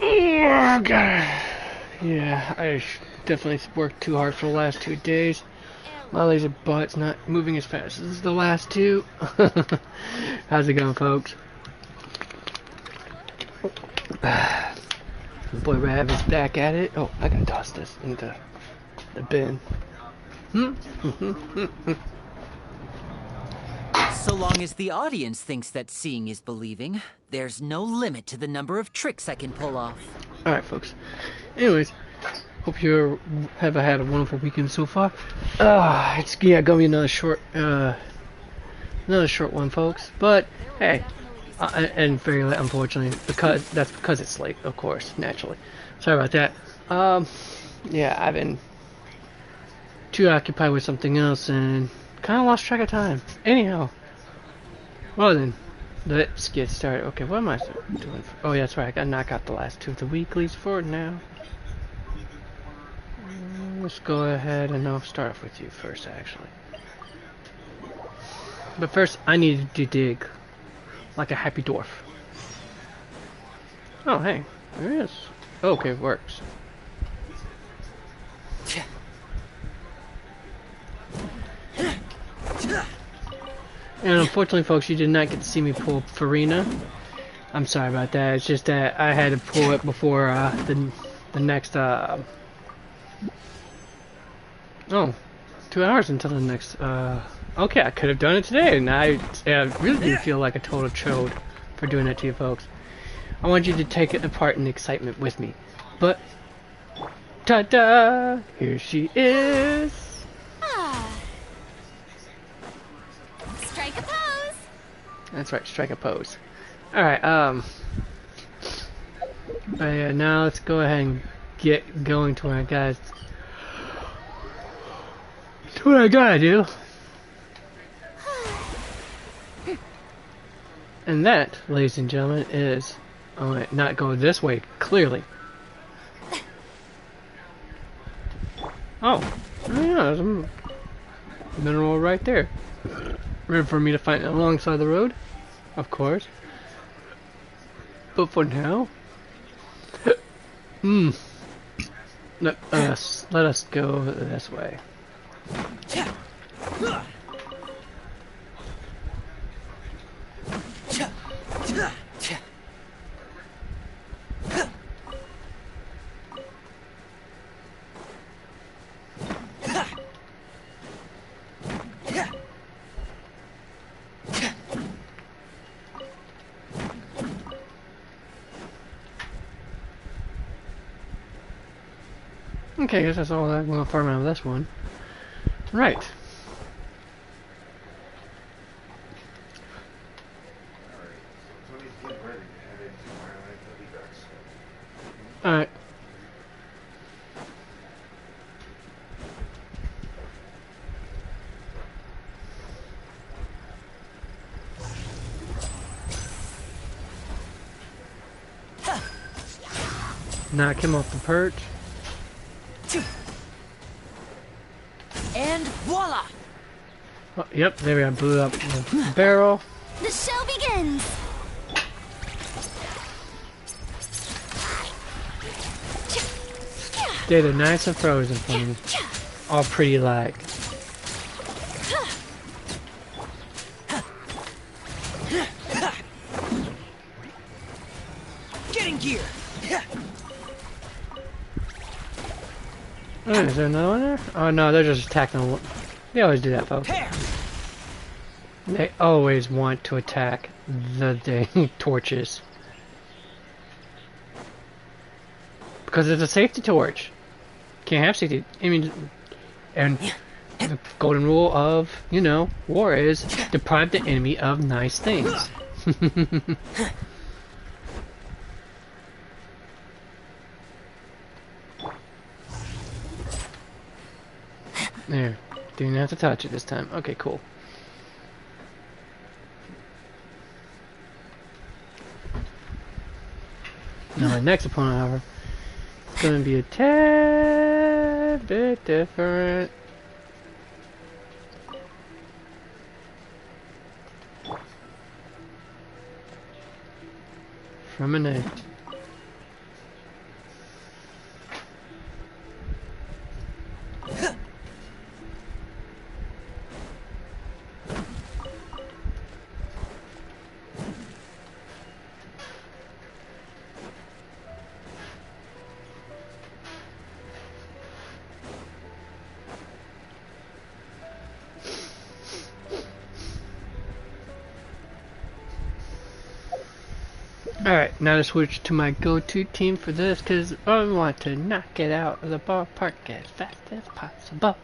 Oh, God. Yeah, definitely worked too hard for the last 2 days. My laser butt's not moving as fast as the last two. How's it going, folks? Boy Rav is back at it. Oh, I gotta toss this into the bin. So long as the audience thinks that seeing is believing, there's no limit to the number of tricks I can pull off. Alright, folks. Anyways, hope you have had a wonderful weekend so far. It's gonna be another short one, folks. But hey, and very late, unfortunately, because it's late, of course, naturally. Sorry about that. Yeah, I've been too occupied with something else and kind of lost track of time. Anyhow, well then, let's get started. Okay, what am I doing? Oh yeah, that's right. I gotta knock out the last two of the weeklies for now. Let's go ahead and I'll start off with you first, actually. But first, I need to dig like a happy dwarf. Oh, hey, there it is. Okay, it works. And unfortunately, folks, you did not get to see me pull Farina. I'm sorry about that. It's just that I had to pull it before the next oh, 2 hours until the next okay, I could have done it today, and I really didn't feel like a total chode for doing it to you folks. I want you to take it apart in the excitement with me. But ta-da! Here she is. Strike a pose. That's right, strike a pose. Alright, but yeah, now let's go ahead and get going to what I gotta do. And that, ladies and gentlemen, is not go this way, clearly. Oh, yeah, there's a mineral right there. Ready for me to find it alongside the road, of course. But for now, let us go this way. Okay, I guess that's all I'm going to farm out of this one. Right. Alright. Knock him off the perch. And voila! Oh, yep, there we go. Blew up the barrel. The show begins. They're nice and frozen for me. All pretty like. Getting gear! Oh, is there another one there? Oh no, they're just attacking. They always do that, folks. They always want to attack the dang torches. Because it's a safety torch. Can't have safety. I mean, and the golden rule of, you know, war is deprive the enemy of nice things. There. Didn't have to touch it this time. Okay, cool. Now my next opponent, however, is going to be a tad bit different. From an egg. Alright, now to switch to my go-to team for this, because I want to knock it out of the ballpark as fast as possible.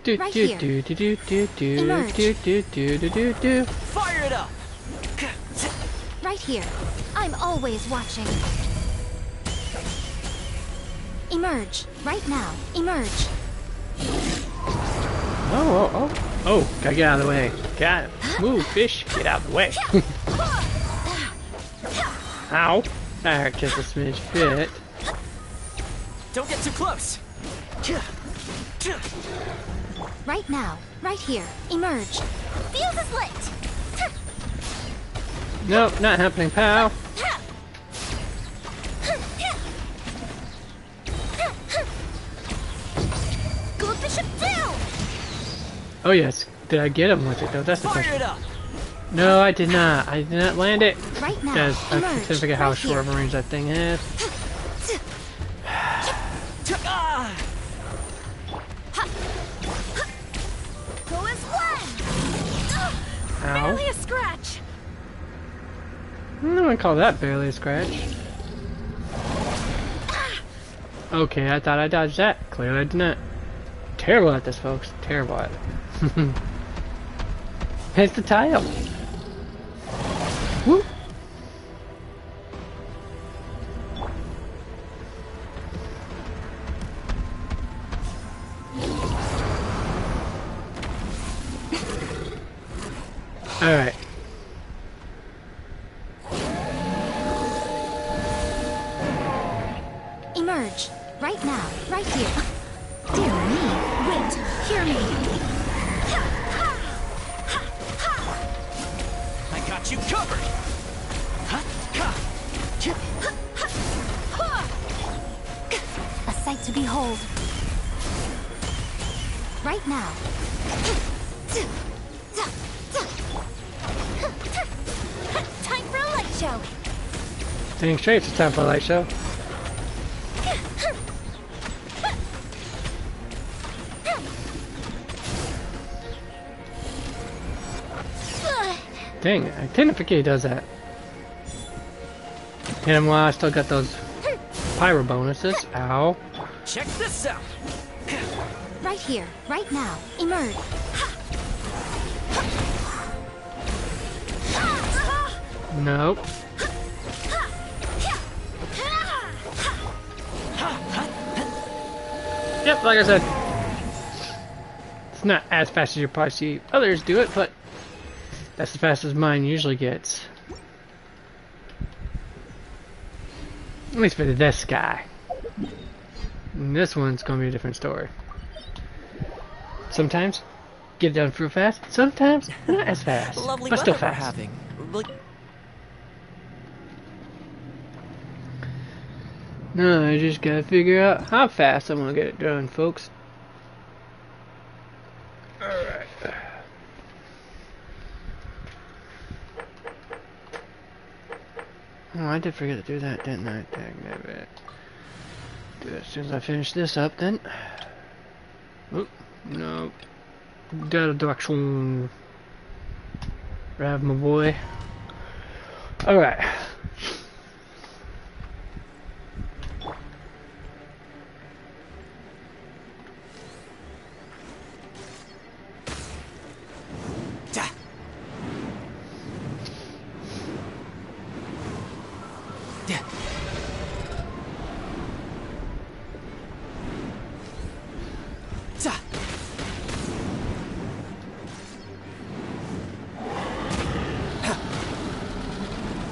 Right here. Emerge. Fire it up! Right here. I'm always watching. Emerge. Right now. Emerge. Oh, gotta get out of the way. Got it. Move, fish. Get out of the way. Ow. That hurt just a smidge bit. Don't get too close! Right now. Right here. Emerge. Fuse is lit. Nope, not happening, pal. Goldbishop down. Oh yes. Did I get him with it though? That's the Fire question. it up! No, I did not. I did not land it. Right now. Guys, I Emerge. can't figure how Right short of here. a range that thing has. Ah! Go as one. Ow. Barely a scratch. I wouldn't call that barely a scratch. Okay, I thought I dodged that. Clearly I did not. Terrible at this, folks. Terrible at it. It's the tile. Woo. Alright. Emerge. Right now. Right here. Dear me. Wait. Hear me. I got you covered! A sight to behold. Right now. Time for a light show. Staying straight, it's time for a light show. Dang, I didn't forget he does that. Hit him while I still got those pyro bonuses. Ow. Check this out! Right here. Right now. Emerge. Nope. Yep, like I said. It's not as fast as you probably see others do it, but that's as fast as mine usually gets. At least for this guy. And this one's gonna be a different story. Sometimes get it done real fast. Sometimes not as fast, Lovely but still weather we're fast. having. Like, No, I just gotta figure out how fast I'm gonna get it done, folks. Alright. Oh, I did forget to do that, didn't I? Dang it. Do it as soon as I finish this up, then. Oop, no. That direction. Grab my boy. Alright. da. Da. Da.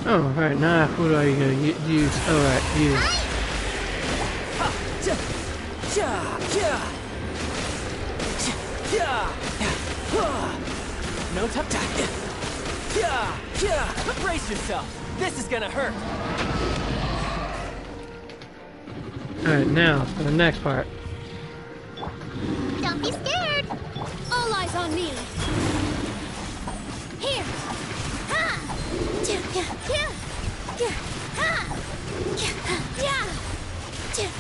Oh, right now, who do I use? Alright, use. Ja. Ja. Ja. Ja. No tough time. Yeah, yeah. Brace yourself. This is gonna hurt. Alright, now, for the next part. Don't be scared. on me. Here. Ha! Yeah, yeah, yeah. Ha! Yeah.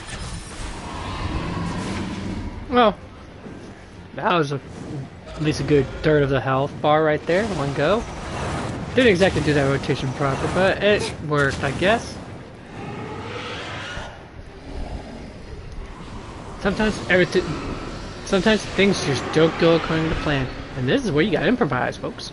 Well, that was at least a good third of the health bar right there in one go. Didn't exactly do that rotation proper, but it worked, I guess. Sometimes things just don't go according to plan, and this is where you gotta improvise, folks.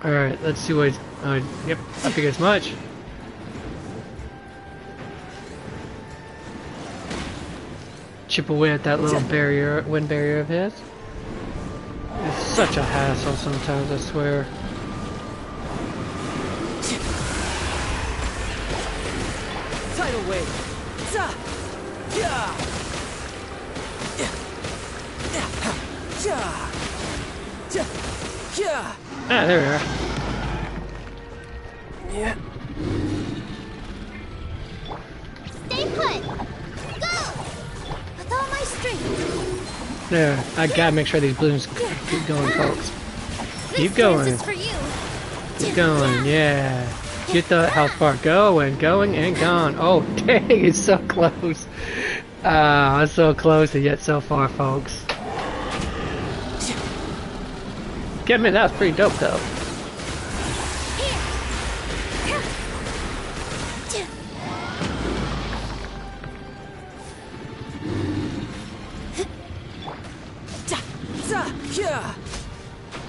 Alright, let's see what... yep, I figured as much. Chip away at that little barrier, wind barrier of his. It's such a hassle sometimes, I swear. Tidal wave. Za! Yeah! Yeah! Ah, there we are. Yeah. Stay put. Go. With all my strength. There, I gotta make sure these balloons keep going, folks. Keep This going. dance is for you. Keep going, yeah. Get the health bar going, going, and gone. Oh, dang, it's so close. Ah, it's so close and yet so far, folks. Get me, that was pretty dope, though.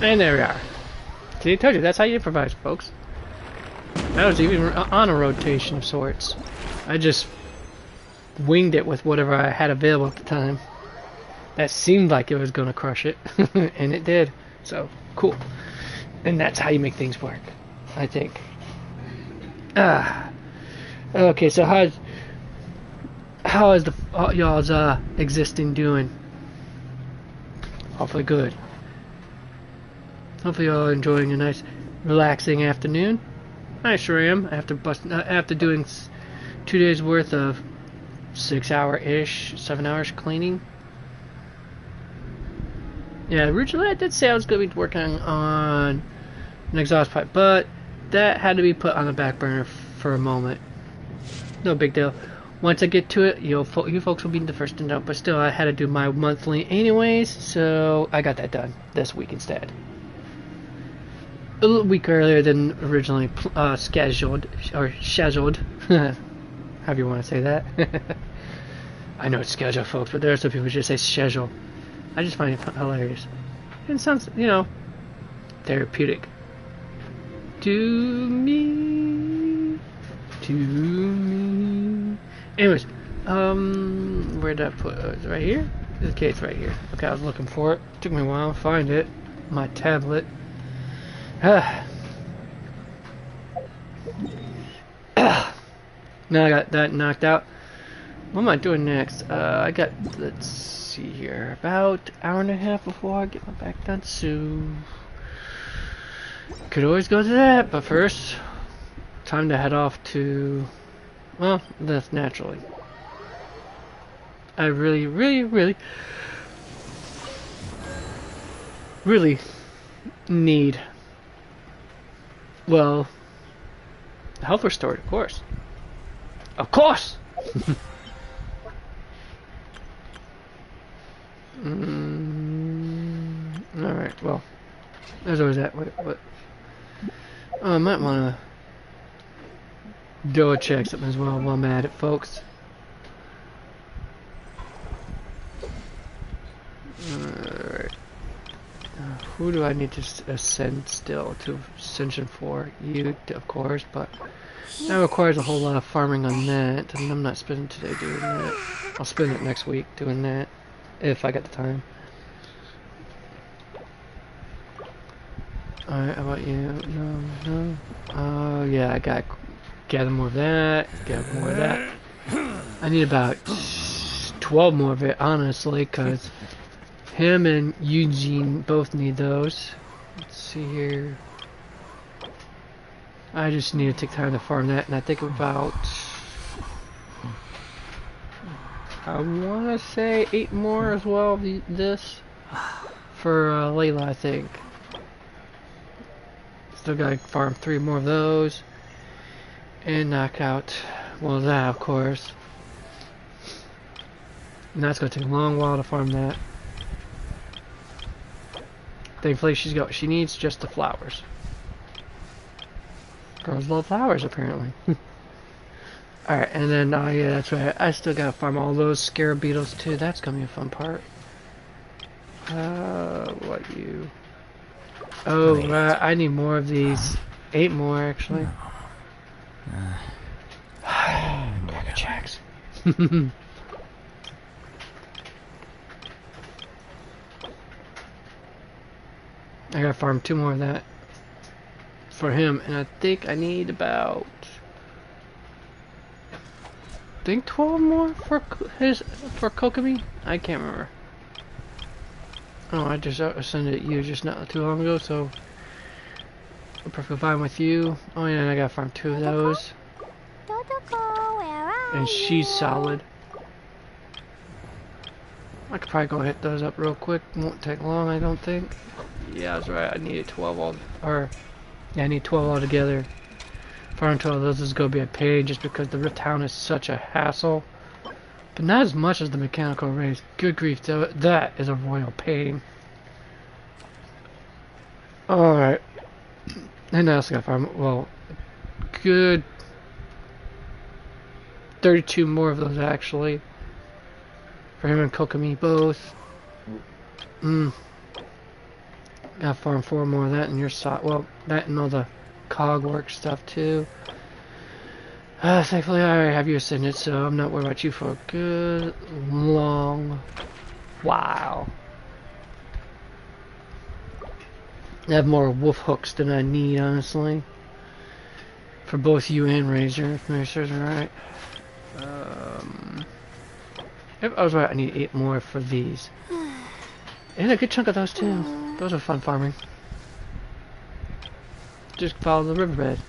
And there we are. See, I told you, that's how you improvise, folks. That was even on a rotation of sorts. I just winged it with whatever I had available at the time. That seemed like it was going to crush it, and it did. So, cool. And that's how you make things work, I think. Ah. Okay, so how is the y'all's existing doing? Hopefully good. Hopefully y'all are enjoying a nice, relaxing afternoon. I sure am. After doing 2 days worth of 6-hour-ish, 7 hours cleaning. Yeah, originally I did say I was going to be working on an exhaust pipe, but that had to be put on the back burner for a moment. No big deal. Once I get to it, you folks will be the first to know. But still, I had to do my monthly anyways, so I got that done this week instead. A little week earlier than originally scheduled, or scheduled, however you want to say that. I know it's scheduled, folks, but there are some people who just say schedule. I just find it hilarious. It sounds, you know, therapeutic. To me. Anyways, where did I put it? Is it right here? Okay, it's right here. Okay, I was looking for it. Took me a while to find it. My tablet. Now I got that knocked out. What am I doing next? I got, let's see here, about an hour and a half before I get my back done, so could always go to that, but first, time to head off to, well, that's naturally. I really need, well, health restored, of course. Of course! Alright, well, there's always that. What? Oh, I might want to double check something as well while I'm at it, folks. Alright. Who do I need to ascend still to Ascension 4? You, of course, but that requires a whole lot of farming on that, and I'm not spending today doing that. I'll spend it next week doing that, if I got the time. Alright, how about you? No. Oh, yeah, I gotta gather more of that, gather more of that. I need about 12 more of it, honestly, because him and Eugene both need those. Let's see here. I just need to take time to farm that, and I think about, I want to say 8 more as well of this for Layla, I think. Still gotta farm 3 more of those and knock out, well, that of course. And that's gonna take a long while to farm that. Thankfully, she's got what she needs, just the flowers. Girls love flowers, apparently. Alright, and then, yeah, that's right. I still gotta farm all those scarab beetles, too. That's gonna be a fun part. What you... Oh, I need more of these. 8 more, actually. Cracker Jacks. I gotta farm 2 more of that for him, and I think I need about, I think 12 more for Kokomi. I can't remember. Oh, I just sent it you just not too long ago, so I'm perfectly fine with you. Oh yeah, and I gotta farm 2 of those, and she's solid. I could probably go hit those up real quick. Won't take long, I don't think. Yeah, that's right. I needed 12 all, or yeah, I need 12 altogether. Farming 12 of those is gonna be a pain just because the town is such a hassle. But not as much as the mechanical race. Good grief, that is a royal pain. Alright. And I also got farm, well, good 32 more of those actually. For him and Kokomi both. Gotta farm 4 more of that in your side. Well, that and all the cog work stuff too. Thankfully I already have you ascended, so I'm not worried about you for a good long while. I have more wolf hooks than I need, honestly. For both you and Razor, if memory serves me right. If I was right, I need 8 more for these. And a good chunk of those too. Those are fun farming. Just follow the riverbed.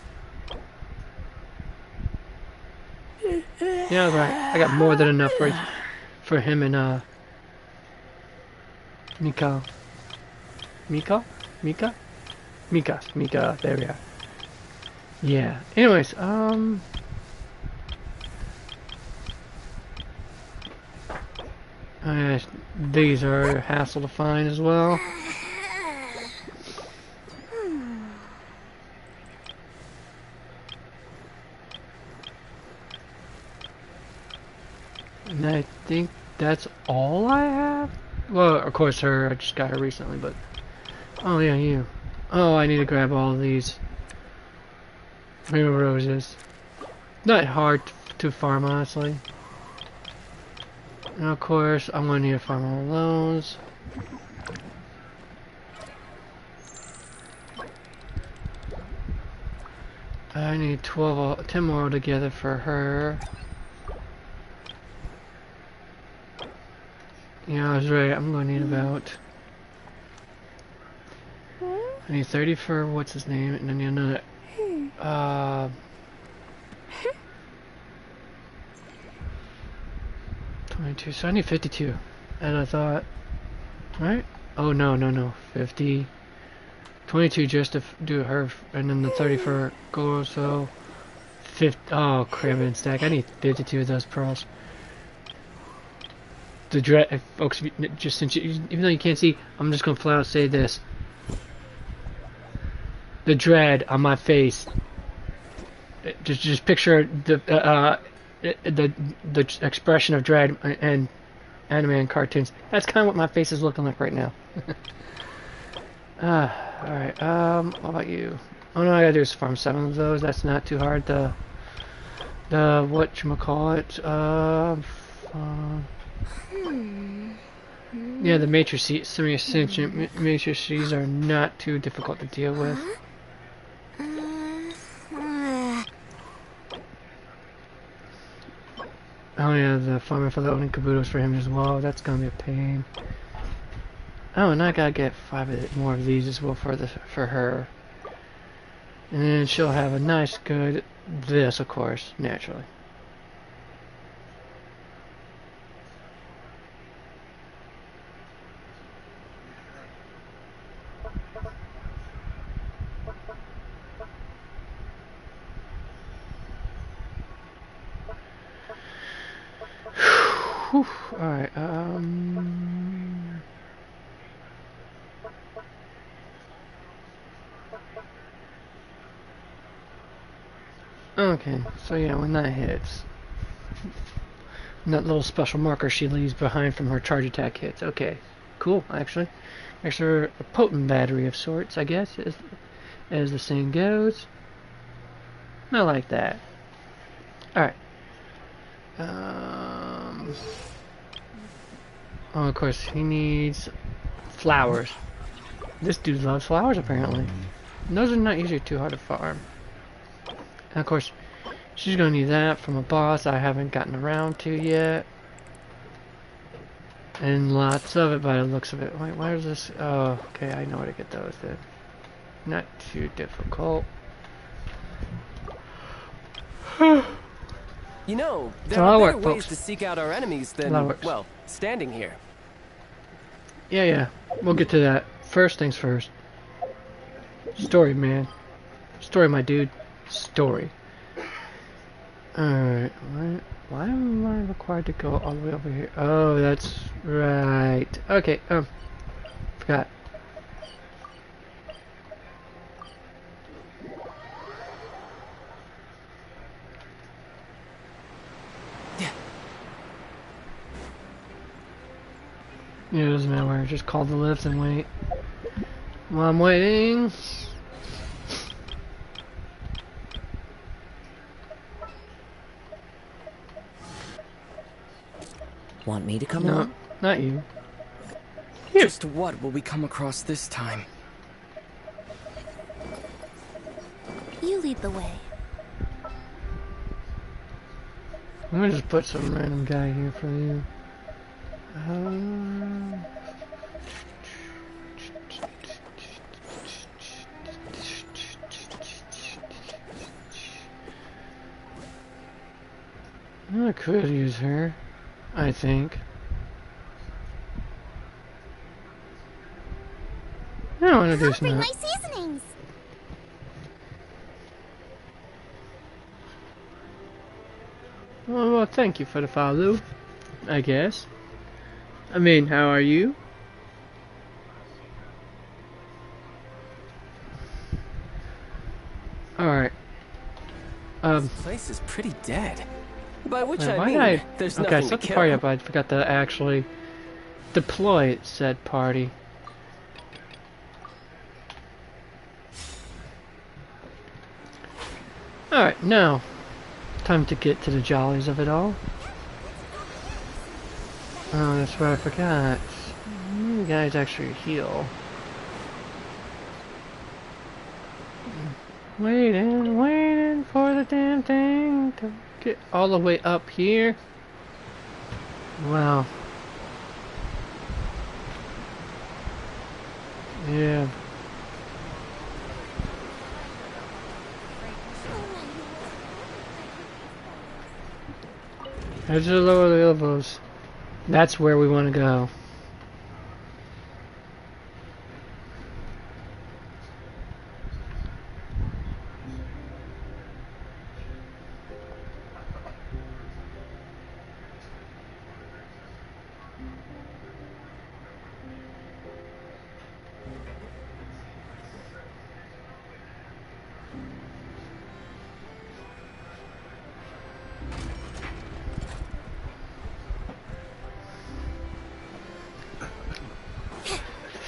Yeah, right. I got more than enough for him and Mika. Mika? Mika? Mika. Mika. There we are. Yeah. Anyways, these are a hassle to find as well. And I think that's all I have. Well, of course, her. I just got her recently, but oh yeah, you. Oh, I need to grab all of these rainbow roses. Not hard to farm, honestly. And of course, I'm gonna need to farm all those. I need 10 more altogether for her. Yeah, I was right. I'm gonna need about. I need 30 for what's his name, and then I need another. 22. So I need 52. And I thought, right? Oh no, 50. 22 just to do her, and then the 30 for Goro. So 50. Oh, cram and stack. I need 52 of those pearls. The dread, folks, just since even though you can't see, I'm just gonna flat out say this: the dread on my face. Just picture the expression of dread and anime and cartoons. That's kind of what my face is looking like right now. All right. What about you? Oh no, I gotta do is farm 7 of those. That's not too hard. The whatchamacallit, yeah, the matrices, semi-ascension matrices are not too difficult to deal with. Oh yeah, the farming for the owning Kabutos for him as well. That's gonna be a pain. Oh, and I gotta get 5 more of these as well for her. And then she'll have a nice, good this, of course, naturally. Whew, alright, okay, so yeah, when that hits, that little special marker she leaves behind from her charge attack hits. Okay, cool, actually. Makes her a potent battery of sorts, I guess, as the saying goes. I like that. Alright. Oh, of course, he needs flowers. This dude loves flowers, apparently. And those are not usually too hard to farm. And of course, she's gonna need that from a boss I haven't gotten around to yet. And lots of it by the looks of it. Wait, where's this? Oh, okay, I know where to get those then. Not too difficult. You know, there are better ways to seek out our enemies than, well, standing here. Yeah, we'll get to that. First things first. Story, man. Story, my dude. Story. Alright, why am I required to go all the way over here? Oh, that's right. Okay, forgot. Yeah, it doesn't matter. Just call the lift and wait. While I'm waiting. Want me to come along? No, not you. Just what will we come across this time? You lead the way. I'm gonna just put some random guy here for you. I could use her, I think. I don't want to do Bring my something. seasonings. Well, thank you for the follow, I guess. I mean, how are you? Alright. This place is pretty dead. By which why I mean, did I... there's okay, nothing I set to the party kill. up, I forgot to actually deploy said party. Alright, now, time to get to the jollies of it all. Oh, that's what I forgot. You guys actually heal. Waiting for the damn thing to get all the way up here. Wow. Yeah. Head to the lower levels. That's where we want to go.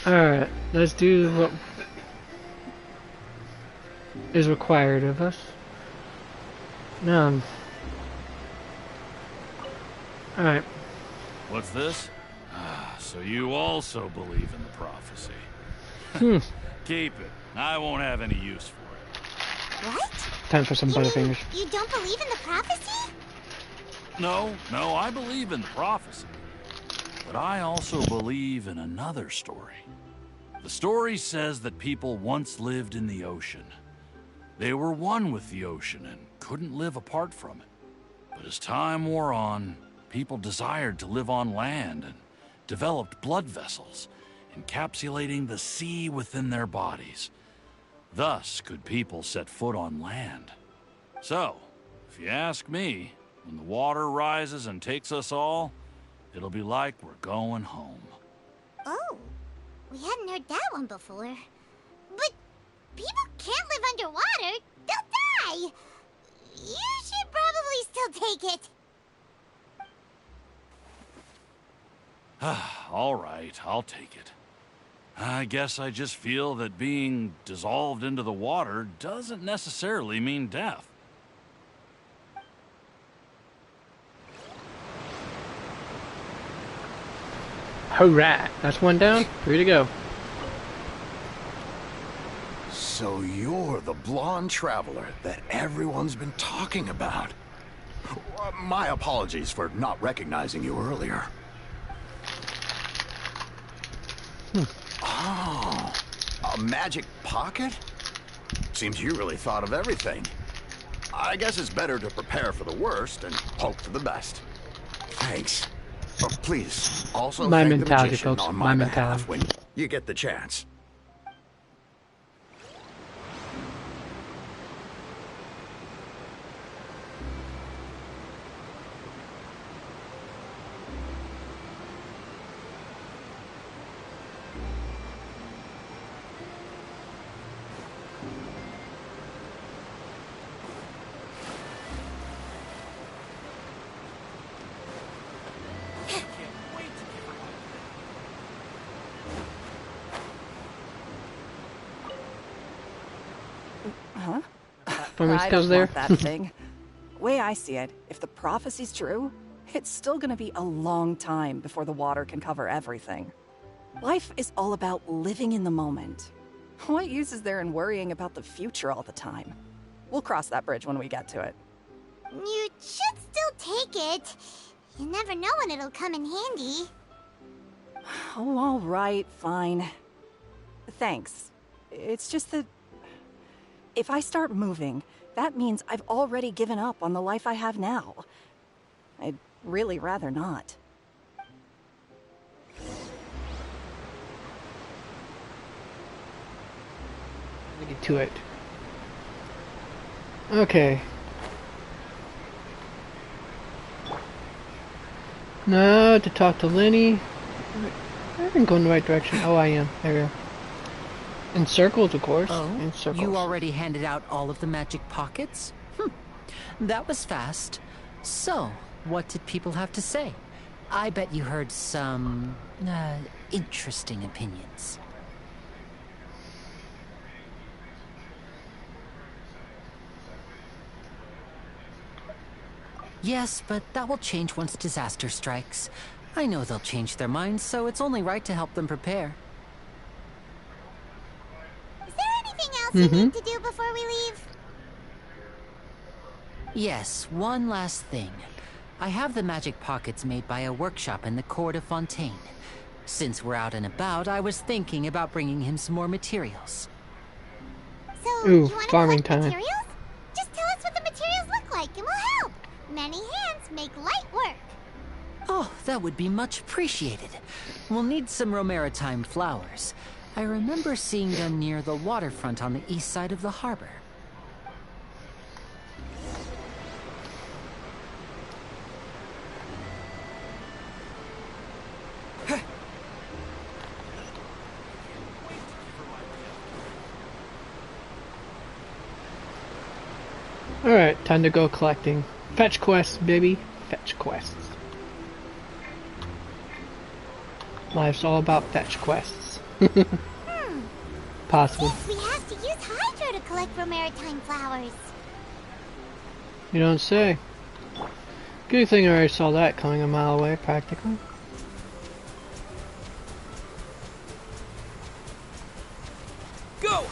Alright, let's do what is required of us. Now, alright. What's this? Ah, so you also believe in the prophecy. Keep it. I won't have any use for it. What? Time for some You mean Butterfingers. you don't believe in the prophecy? No, I believe in the prophecy. But I also believe in another story. The story says that people once lived in the ocean. They were one with the ocean and couldn't live apart from it. But as time wore on, people desired to live on land and developed blood vessels, encapsulating the sea within their bodies. Thus could people set foot on land. So, if you ask me, when the water rises and takes us all, it'll be like we're going home. Oh, we hadn't heard that one before. But people can't live underwater. They'll die. You should probably still take it. All right, I'll take it. I guess I just feel that being dissolved into the water doesn't necessarily mean death. Alright, that's one down. 3 to go. So you're the blonde traveler that everyone's been talking about. My apologies for not recognizing you earlier. Oh, a magic pocket? Seems you really thought of everything. I guess it's better to prepare for the worst and hope for the best. Thanks. Please, also my thank mentality, the magician folks. on My behalf mentality. when you get the chance. I don't want that thing. Way I see it, if the prophecy's true, it's still gonna be a long time before the water can cover everything. Life is all about living in the moment. What use is there in worrying about the future all the time? We'll cross that bridge when we get to it. You should still take it. You never know when it'll come in handy. Oh, all right, fine. Thanks. It's just that if I start moving, that means I've already given up on the life I have now. I'd really rather not. Let me get to it. Okay. Now to talk to Lenny. I've been going the right direction. Oh, I am. There we go. In circles, of course. Oh, in circles. You already handed out all of the magic pockets? That was fast. So, what did people have to say? I bet you heard some, interesting opinions. Yes, but that will change once disaster strikes. I know they'll change their minds, so it's only right to help them prepare. Is there anything else you need to do before we leave? Yes, one last thing. I have the magic pockets made by a workshop in the Court of Fontaine. Since we're out and about, I was thinking about bringing him some more materials. So, Ooh, you want to farming collect time. materials? Just tell us what the materials look like and we'll help. Many hands make light work. Oh, that would be much appreciated. We'll need some Romaritime flowers. I remember seeing them near the waterfront on the east side of the harbor. Alright, time to go collecting. Fetch quests, baby. Fetch quests. Life's all about fetch quests. Possible. Yes, we have to use Hydro to collect Romaritime flowers. You don't say. Good thing I already saw that coming a mile away, practically. Go!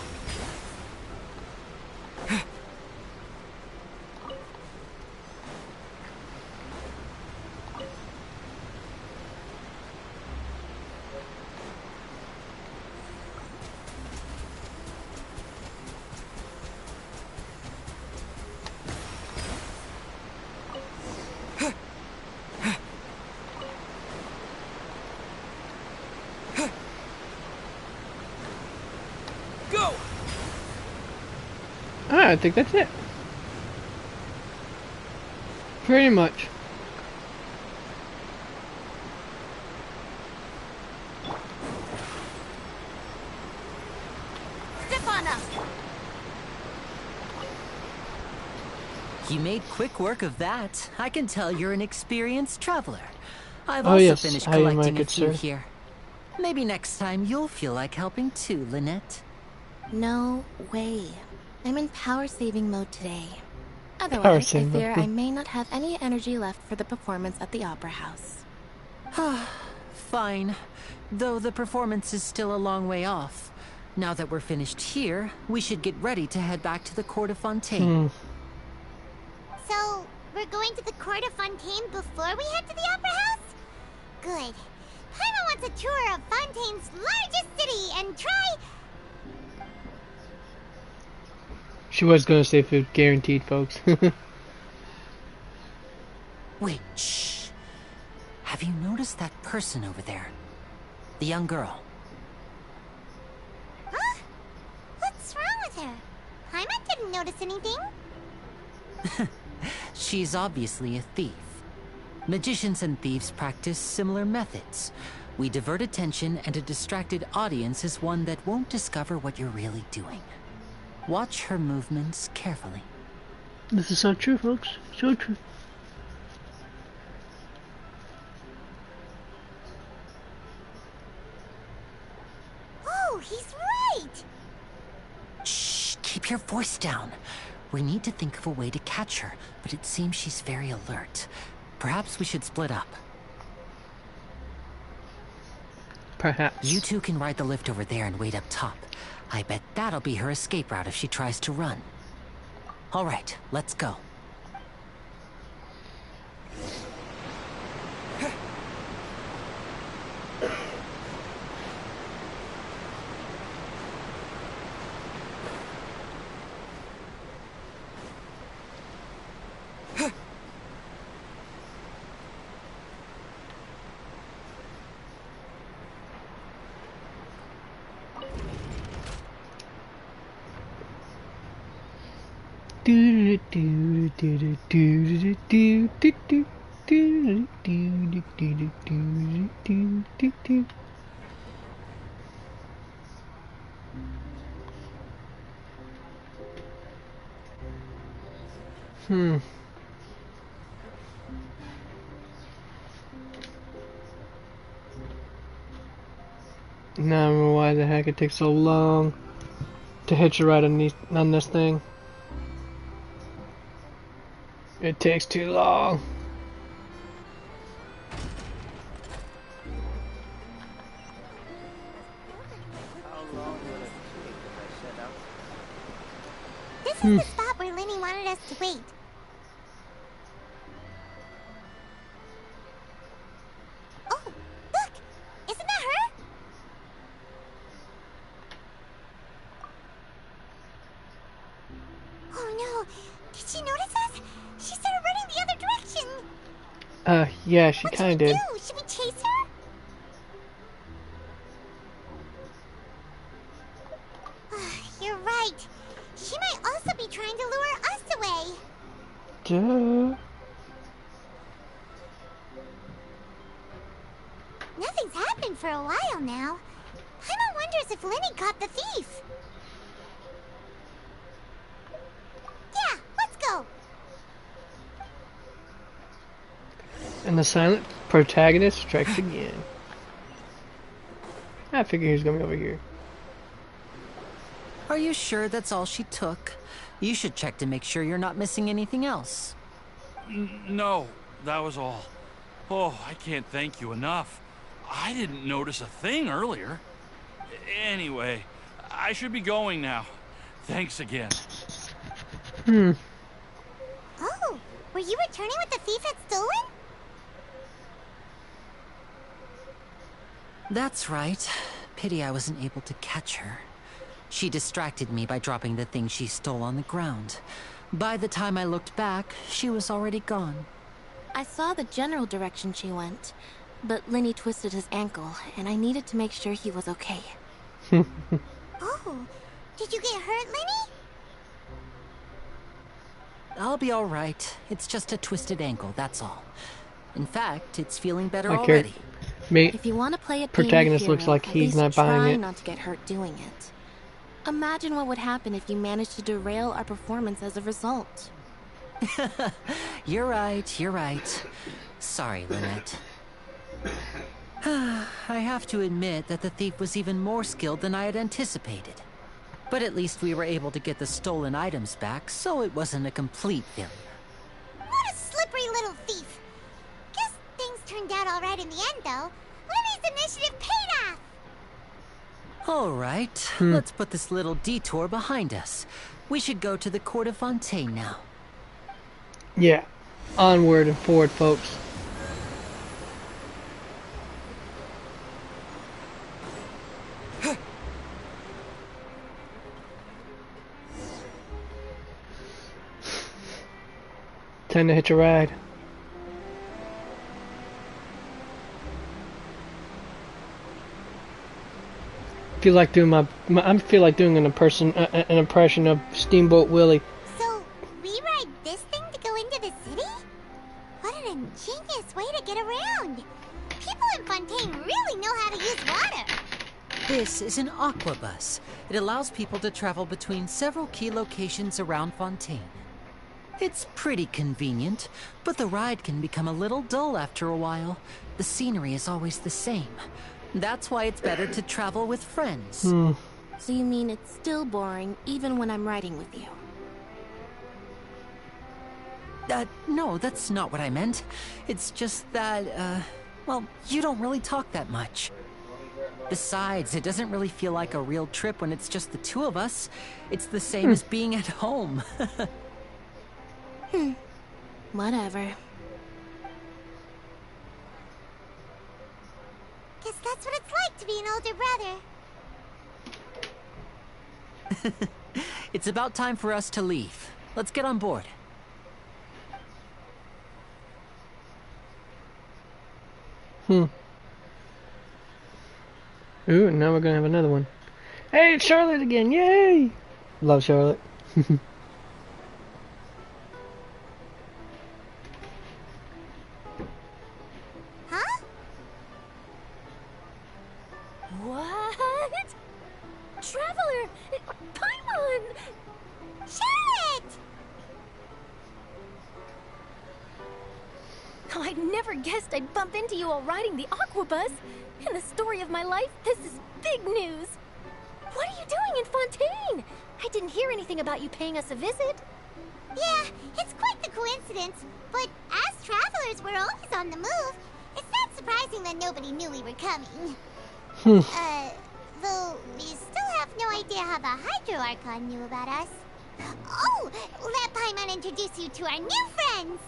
I think that's it. Pretty much. You made quick work of that. I can tell you're an experienced traveler. I've also finished collecting a few here. Maybe next time you'll feel like helping too, Lynette. No way. I'm in power-saving mode today. Otherwise, I fear I may not have any energy left for the performance at the Opera House. Fine. Though the performance is still a long way off. Now that we're finished here, we should get ready to head back to the Court of Fontaine. So, we're going to the Court of Fontaine before we head to the Opera House? Good. Paimon wants a tour of Fontaine's largest city and try... She was gonna say food, guaranteed, folks. Wait, shh. Have you noticed that person over there? The young girl. Huh? What's wrong with her? Paimon didn't notice anything. She's obviously a thief. Magicians and thieves practice similar methods. We divert attention, and a distracted audience is one that won't discover what you're really doing. Watch her movements carefully. This is so true, folks. So true. Oh, he's right! Shh, keep your voice down. We need to think of a way to catch her, but it seems she's very alert. Perhaps we should split up. Perhaps. You two can ride the lift over there and wait up top. I bet that'll be her escape route if she tries to run. All right, let's go. Now I remember why the heck it takes so long to hitch a ride on this thing. It takes too long. This is the spot where Lyney wanted us to wait. Oh, look! Isn't that her? Oh no! Did she notice us? She started running the other direction! Yeah, she kinda did. What should we do? Should we chase her? You're right. She might also be trying to lure us away. Duh. Nothing's happened for a while now. Paimon wonders if Lyney caught the thief. Yeah, let's go. And the silent protagonist strikes again. I figure he's gonna be over here. Are you sure that's all she took? You should check to make sure you're not missing anything else. No, that was all. Oh, I can't thank you enough. I didn't notice a thing earlier. Anyway, I should be going now. Thanks again. Oh, were you returning what the thief had stolen? That's right. Pity I wasn't able to catch her. She distracted me by dropping the thing she stole on the ground. By the time I looked back, she was already gone. I saw the general direction she went, but Lyney twisted his ankle, and I needed to make sure he was okay. Oh, did you get hurt, Lyney? I'll be all right. It's just a twisted ankle, that's all. In fact, it's feeling better already. If you want to play it, protagonist looks like he's not buying it. Try not to get hurt doing it. Imagine what would happen if you managed to derail our performance as a result. You're right. Sorry, Lynette. I have to admit that the thief was even more skilled than I had anticipated. But at least we were able to get the stolen items back, so it wasn't a complete failure. What a slippery little thief! Guess things turned out all right in the end, though. Lenny's initiative paid off! All right, let's put this little detour behind us. We should go to the Court of Fontaine now. Yeah, onward and forward, folks. Time to hitch a ride. Feel like doing I feel like doing an impression of Steamboat Willie. So we ride this thing to go into the city? What an ingenious way to get around! People in Fontaine really know how to use water. This is an aquabus. It allows people to travel between several key locations around Fontaine. It's pretty convenient, but the ride can become a little dull after a while. The scenery is always the same. That's why it's better to travel with friends. So you mean it's still boring even when I'm riding with you? No, that's not what I meant. It's just that, well, you don't really talk that much. Besides, it doesn't really feel like a real trip when it's just the two of us. It's the same as being at home. Whatever. Guess that's what it's like to be an older brother. It's about time for us to leave. Let's get on board. Ooh, now we're gonna have another one. Hey, it's Charlotte again! Yay! Love Charlotte. Huh? What? Traveler! Paimon! Charlotte! Oh, I never guessed I'd bump into you while riding the aquabus. In the story of my life, this is big news. What are you doing in Fontaine? I didn't hear anything about you paying us a visit. Yeah, it's quite the coincidence. But as travelers, we're always on the move. It's not surprising that nobody knew we were coming. Though we still have no idea how the Hydro Archon knew about us. Oh, let Paimon introduce you to our new friends.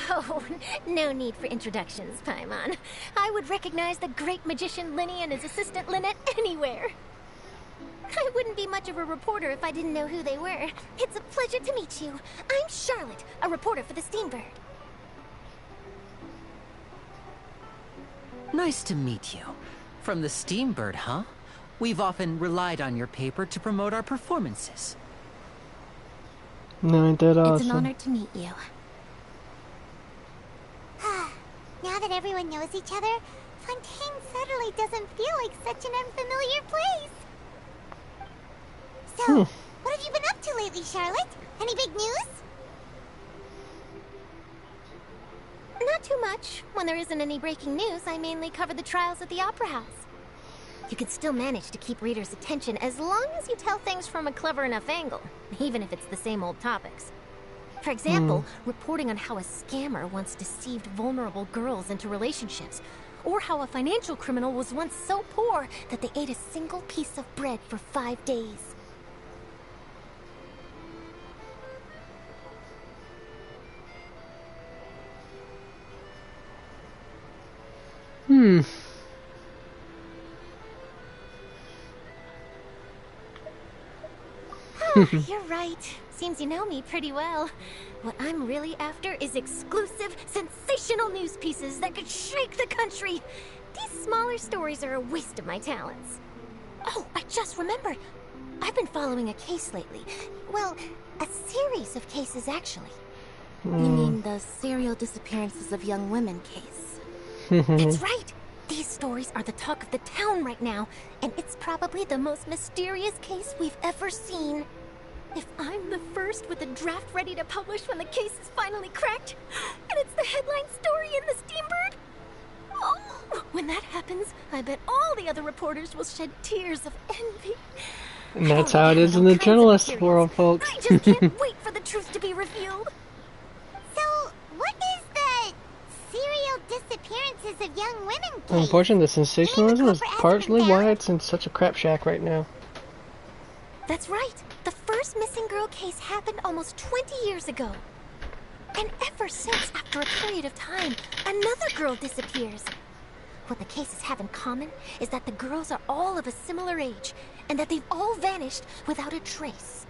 Oh, no need for introductions, Paimon. I would recognize the great magician Lenny and his assistant Lynette anywhere. I wouldn't be much of a reporter if I didn't know who they were. It's a pleasure to meet you. I'm Charlotte, a reporter for the Steambird. Nice to meet you. From the Steambird, huh? We've often relied on your paper to promote our performances. No, ain't that awesome? It's an honor to meet you. Now that everyone knows each other, Fontaine suddenly doesn't feel like such an unfamiliar place. So, what have you been up to lately, Charlotte? Any big news? Not too much. When there isn't any breaking news, I mainly cover the trials at the Opera House. You can still manage to keep readers' attention as long as you tell things from a clever enough angle, even if it's the same old topics. For example, reporting on how a scammer once deceived vulnerable girls into relationships, or how a financial criminal was once so poor that they ate a single piece of bread for 5 days. You're right. Seems you know me pretty well. What I'm really after is exclusive, sensational news pieces that could shake the country. These smaller stories are a waste of my talents. Oh, I just remembered. I've been following a case lately. Well, a series of cases, actually. You mean the serial disappearances of young women case? That's right! These stories are the talk of the town right now, and it's probably the most mysterious case we've ever seen. If I'm the first with a draft ready to publish when the case is finally cracked, and it's the headline story in the Steambird, oh, when that happens, I bet all the other reporters will shed tears of envy. And that's how it is in the journalist world, folks. I just can't wait for the truth to be revealed. So, what is the serial disappearances of young women case? Unfortunately, the sensationalism is partially why it's in such a crap shack right now. That's right. The first missing girl case happened almost 20 years ago. And ever since, after a period of time, another girl disappears. What the cases have in common is that the girls are all of a similar age, and that they've all vanished without a trace.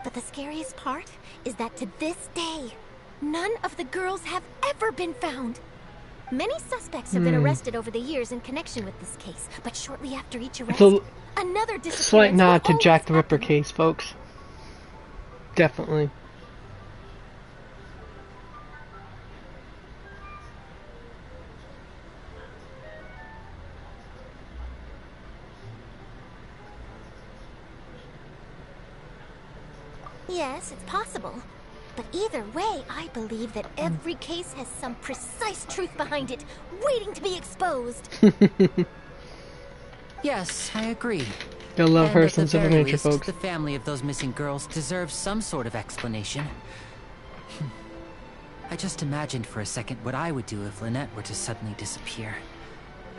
But the scariest part is that to this day, none of the girls have ever been found. Many suspects have been arrested over the years in connection with this case, but shortly after each arrest, another disappearance. Slight nod to Jack the Ripper case, folks. Definitely. Yes, it's possible. But either way, I believe that every case has some precise truth behind it, waiting to be exposed. Yes, I agree. You'll love And her at the sense of very nature, least, folks. the family of those missing girls deserves some sort of explanation. I just imagined for a second what I would do if Lynette were to suddenly disappear.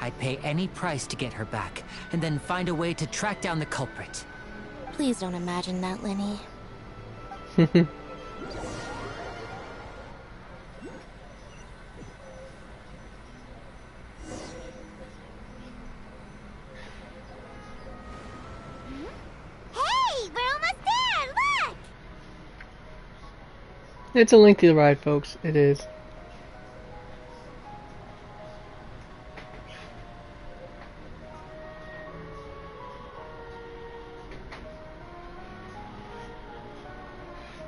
I'd pay any price to get her back, and then find a way to track down the culprit. Please don't imagine that, Lenny. It's a lengthy ride, folks. It is.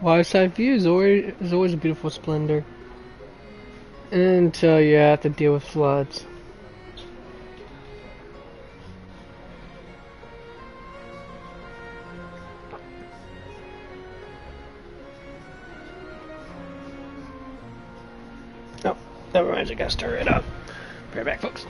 Wildside view is always a beautiful splendor. Until you have to deal with floods. Oh, that reminds me, I gotta stir it up. Be right back, folks.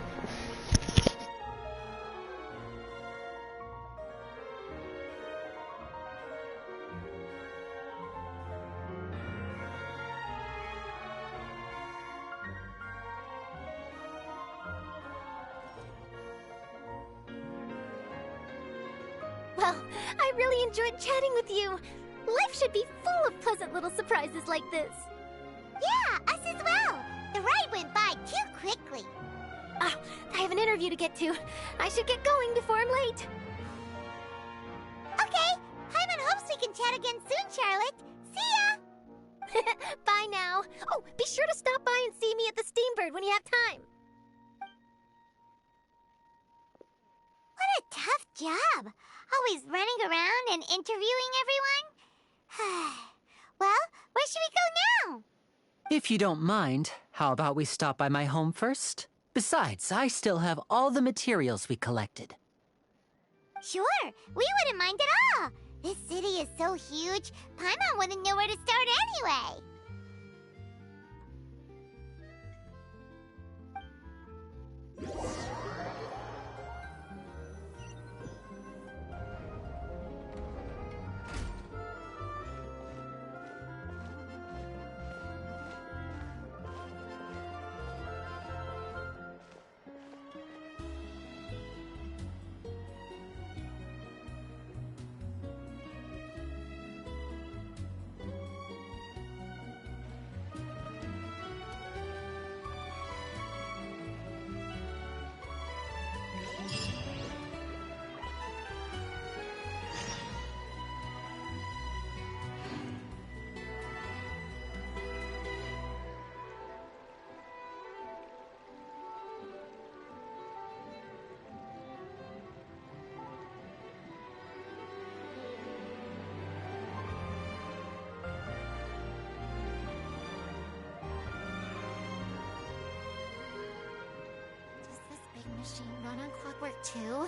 Well, I really enjoyed chatting with you. Life should be full of pleasant little surprises like this. Yeah, us as well. The ride went by too quickly. Ah, I have an interview to get to. I should get going before I'm late. Okay, Paimon hopes we can chat again soon, Charlotte. See ya! Bye now. Oh, be sure to stop by and see me at the Steambird when you have time. What a tough job. Always running around and interviewing everyone. Well, where should we go now? If you don't mind, how about we stop by my home first? Besides, I still have all the materials we collected. Sure, we wouldn't mind at all. This city is so huge, Paimon wouldn't know where to start anyway. machine run on clockwork too?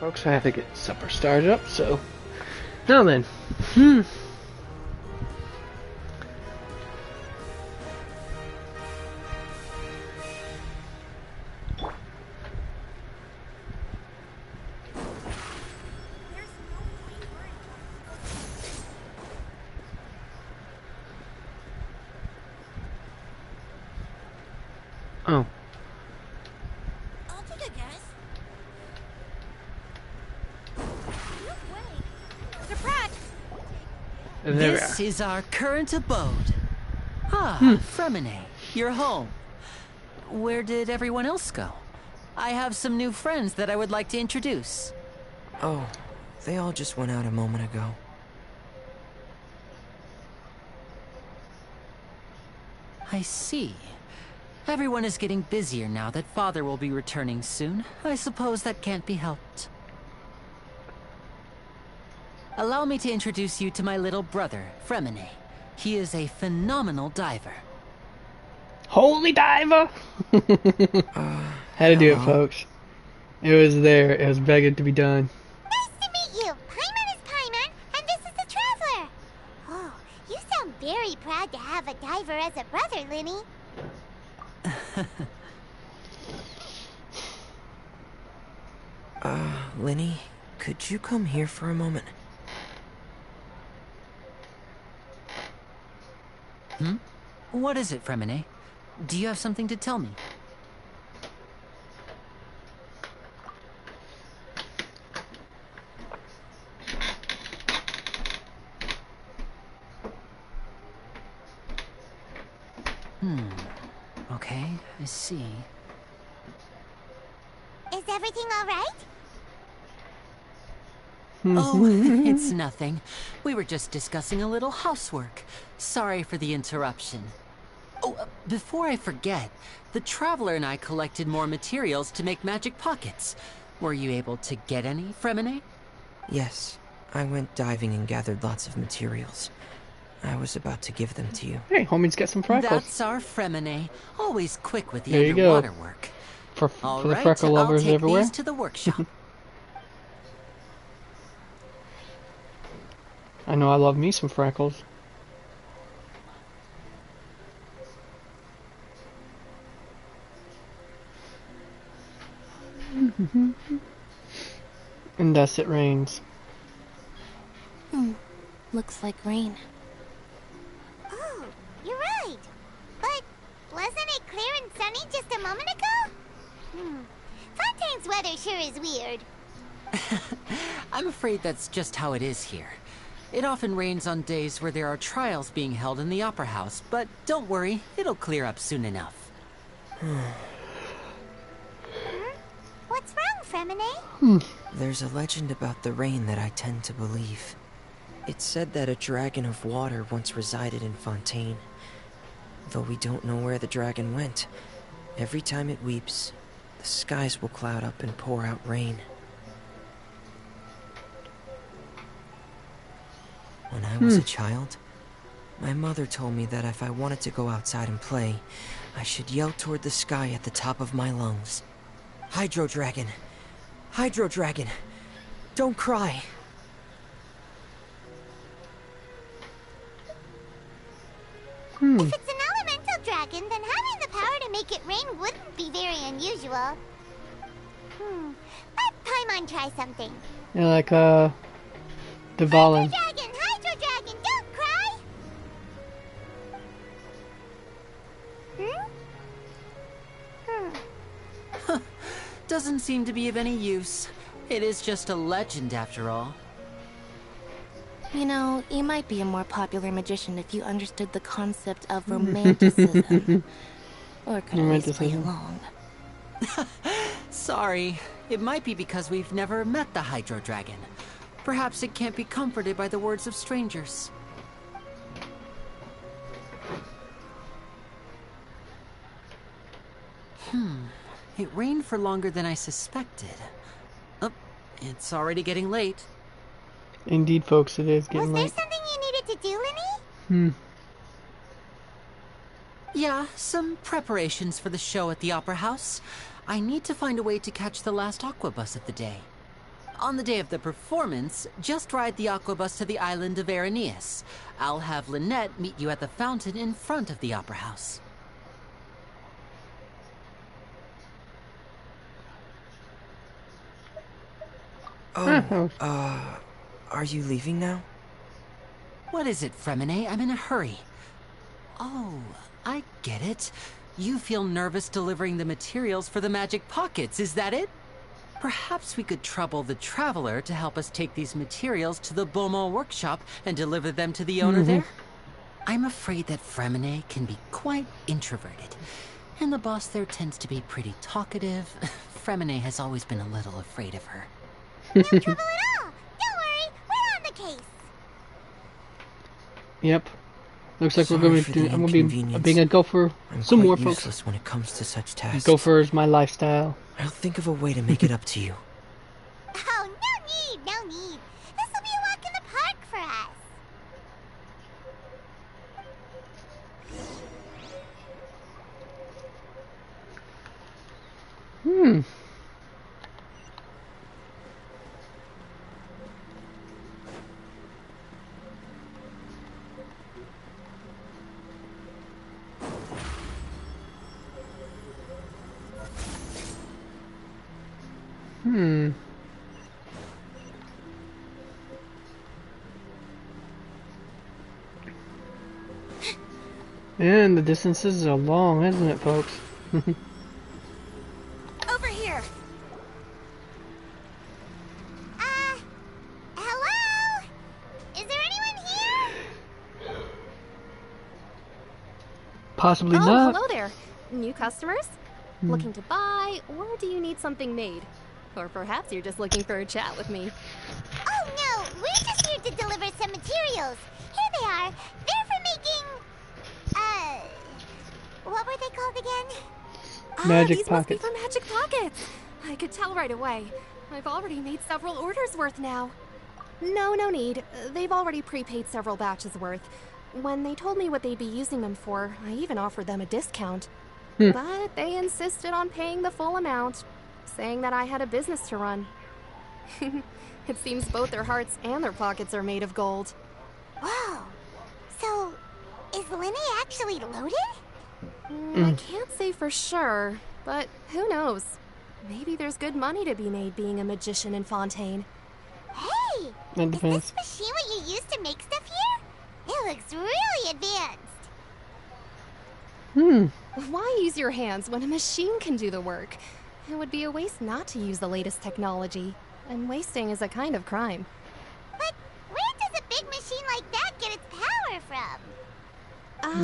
Folks, I have to get supper started up, so now then. Oh. This is our current abode. Ah, Freminet, you're home. Where did everyone else go? I have some new friends that I would like to introduce. Oh, they all just went out a moment ago. I see. Everyone is getting busier now that Father will be returning soon. I suppose that can't be helped. Allow me to introduce you to my little brother, Freminet. He is a phenomenal diver. Holy diver! Had to do it, folks. It was there. It was begging to be done. Nice to meet you. Paimon is Paimon, and this is the Traveler. Oh, you sound very proud to have a diver as a brother, Linny. Linny, could you come here for a moment? What is it, Freminet? Do you have something to tell me? Okay, I see. Is everything all right? Oh, it's nothing. We were just discussing a little housework. Sorry for the interruption. Oh, before I forget, the Traveler and I collected more materials to make magic pockets. Were you able to get any, Freminet? Yes, I went diving and gathered lots of materials. I was about to give them to you. Hey, homie's got some freckles. That's our Freminet. Always quick with the there underwater you go. work. For All the right, freckle lovers I'll take everywhere. These to the workshop. I know I love me some freckles. And thus it rains. Looks like rain. Oh, you're right. But wasn't it clear and sunny just a moment ago? Fontaine's weather sure is weird. I'm afraid that's just how it is here. It often rains on days where there are trials being held in the Opera House, but don't worry, it'll clear up soon enough. What's wrong, Freminet? There's a legend about the rain that I tend to believe. It's said that a dragon of water once resided in Fontaine. Though we don't know where the dragon went, every time it weeps, the skies will cloud up and pour out rain. When I was a child, my mother told me that if I wanted to go outside and play, I should yell toward the sky at the top of my lungs. Hydro Dragon! Hydro Dragon! Don't cry! If it's an elemental dragon, then having the power to make it rain wouldn't be very unusual. Let Paimon try something. Yeah, like, Dvalin. Hydro Dragon, don't cry! Doesn't seem to be of any use. It is just a legend after all. You know, you might be a more popular magician if you understood the concept of romanticism. Or could at least play along. Sorry. It might be because we've never met the Hydro Dragon. Perhaps it can't be comforted by the words of strangers. It rained for longer than I suspected. Oh, it's already getting late. Indeed, folks, it is getting late. Was there something you needed to do, Linny? Yeah, some preparations for the show at the Opera House. I need to find a way to catch the last Aqua Bus of the day. On the day of the performance, just ride the Aqua Bus to the island of Araneus. I'll have Lynette meet you at the fountain in front of the Opera House. Oh, are you leaving now? What is it, Fremine? I'm in a hurry. Oh, I get it. You feel nervous delivering the materials for the magic pockets, is that it? Perhaps we could trouble the Traveler to help us take these materials to the Beaumont workshop and deliver them to the owner there? I'm afraid that Fremine can be quite introverted, and the boss there tends to be pretty talkative. Fremine has always been a little afraid of her. No trouble at all! Don't worry, we're on the case! Yep. Looks like I'm gonna be being a gopher some more, folks. When it comes to such tasks. Gopher is my lifestyle. I'll think of a way to make it up to you. Oh, no need. This'll be a walk in the park for us. And the distances are long, isn't it, folks? Over here. Hello? Is there anyone here? Possibly not. Hello there. New customers? Looking to buy, or do you need something made? Or perhaps you're just looking for a chat with me. Oh no, we're just here to deliver some materials. Here they are. They're for making... what were they called again? Magic these pockets. must be for magic pockets. I could tell right away. I've already made several orders worth now. No need. They've already prepaid several batches worth. When they told me what they'd be using them for, I even offered them a discount. But they insisted on paying the full amount, saying that I had a business to run. It seems both their hearts and their pockets are made of gold. Whoa. So, is Linny actually loaded? I can't say for sure, but who knows? Maybe there's good money to be made being a magician in Fontaine. Hey! Is this machine what you use to make stuff here? It looks really advanced. Why use your hands when a machine can do the work? It would be a waste not to use the latest technology, and wasting is a kind of crime. But where does a big machine like that get its power from?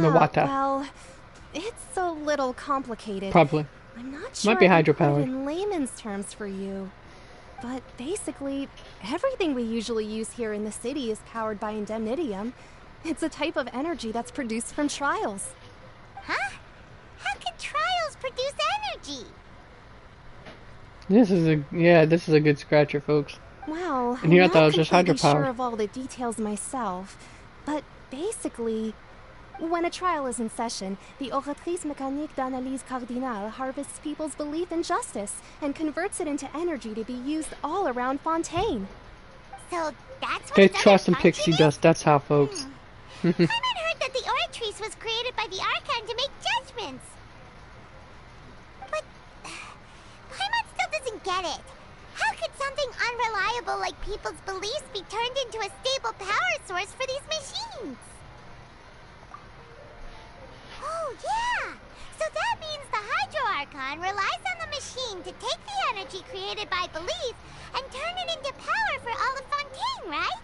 Nawata. Well, it's a little complicated. Probably. I'm not sure Might be I can put hydropowered. it in layman's terms for you. But basically, everything we usually use here in the city is powered by indemnitium. It's a type of energy that's produced from trials. Huh? How can trials produce energy? This is a good scratcher, folks. Well, And here I I'm thought it not was just completely hydropower. sure of all the details myself, but basically, when a trial is in session, the Oratrice Mécanique d'Analyse Cardinale harvests people's belief in justice and converts it into energy to be used all around Fontaine. So that's what They another trust in function pixie is? dust, that's how, folks. I had heard that the Oratrice was created by the Archon to make judgments. But Paimon still doesn't get it. How could something unreliable like people's beliefs be turned into a stable power source for these machines? Oh, yeah! So that means the Hydro Archon relies on the machine to take the energy created by belief and turn it into power for all of Fontaine, right?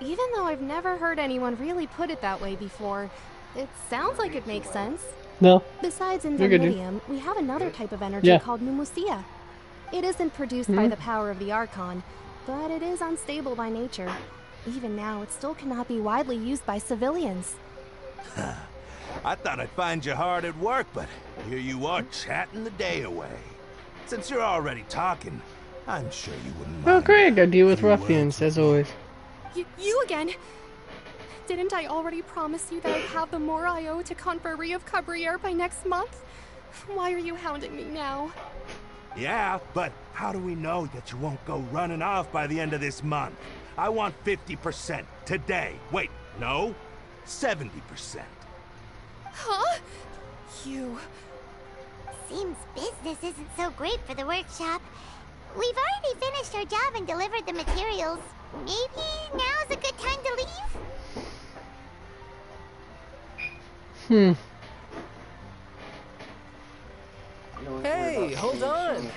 Even though I've never heard anyone really put it that way before, it sounds like it makes sense. No. Besides Invernidium, we have another type of energy called Pneumosia. It isn't produced by the power of the Archon, but it is unstable by nature. Even now, it still cannot be widely used by civilians. I thought I'd find you hard at work, but here you are chatting the day away. Since you're already talking, I'm sure you wouldn't mind. Oh, great. I deal with ruffians, as always. You again? Didn't I already promise you that I'd have the more I owe to Confrérie of Cabriere by next month? Why are you hounding me now? Yeah, but how do we know that you won't go running off by the end of this month? I want 50% today. Wait, no, 70%. Huh? You... Seems business isn't so great for the workshop. We've already finished our job and delivered the materials. Maybe now's a good time to leave? Hey, hold on.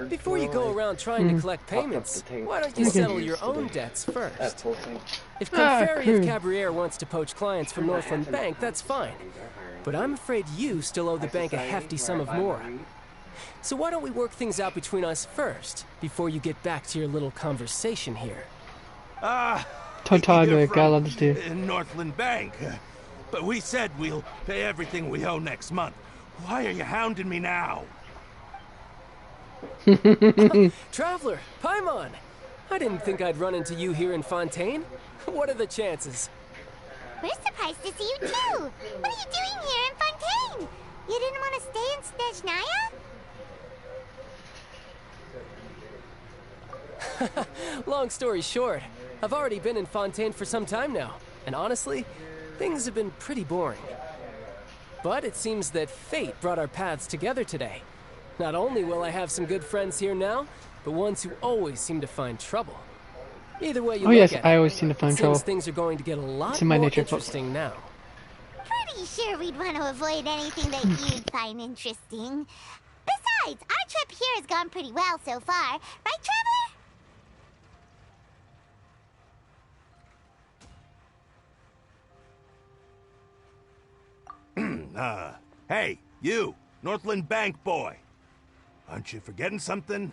Before you go around trying to collect payments, why don't you settle your own debts first? If Confrérie of Cabriere wants to poach clients from Northland Bank, that's fine. But I'm afraid you still owe the bank a hefty sum of Mora. So why don't we work things out between us first, before you get back to your little conversation here? Tartaglia, gotta love this dude. In Northland Bank. But we said we'll pay everything we owe next month. Why are you hounding me now? Traveler, Paimon! I didn't think I'd run into you here in Fontaine. What are the chances? We're surprised to see you too! What are you doing here in Fontaine? You didn't want to stay in Snezhnaya? Long story short, I've already been in Fontaine for some time now, and honestly, things have been pretty boring. But it seems that fate brought our paths together today. Not only will I have some good friends here now, but ones who always seem to find trouble. Either way you look at it, I always seem to find trouble. Things are going to get a lot more interesting now. Pretty sure we'd want to avoid anything that you'd find interesting. Besides, our trip here has gone pretty well so far. Right, Traveler? Hey, you, Northland Bank boy. Aren't you forgetting something?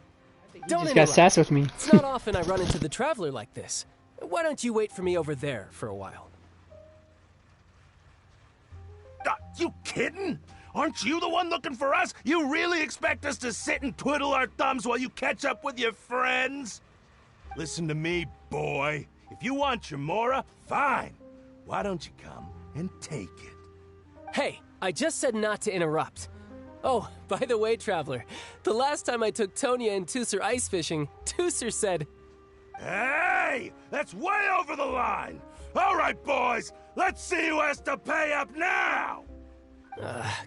Don't just got sass with me. It's not often I run into the Traveler like this. Why don't you wait for me over there for a while? You kidding? Aren't you the one looking for us? You really expect us to sit and twiddle our thumbs while you catch up with your friends? Listen to me, boy. If you want your Mora, fine. Why don't you come and take it? Hey, I just said not to interrupt. Oh, by the way, Traveler, the last time I took Tonya and Teucer ice fishing, Teucer said... Hey! That's way over the line! All right, boys, let's see who has to pay up now!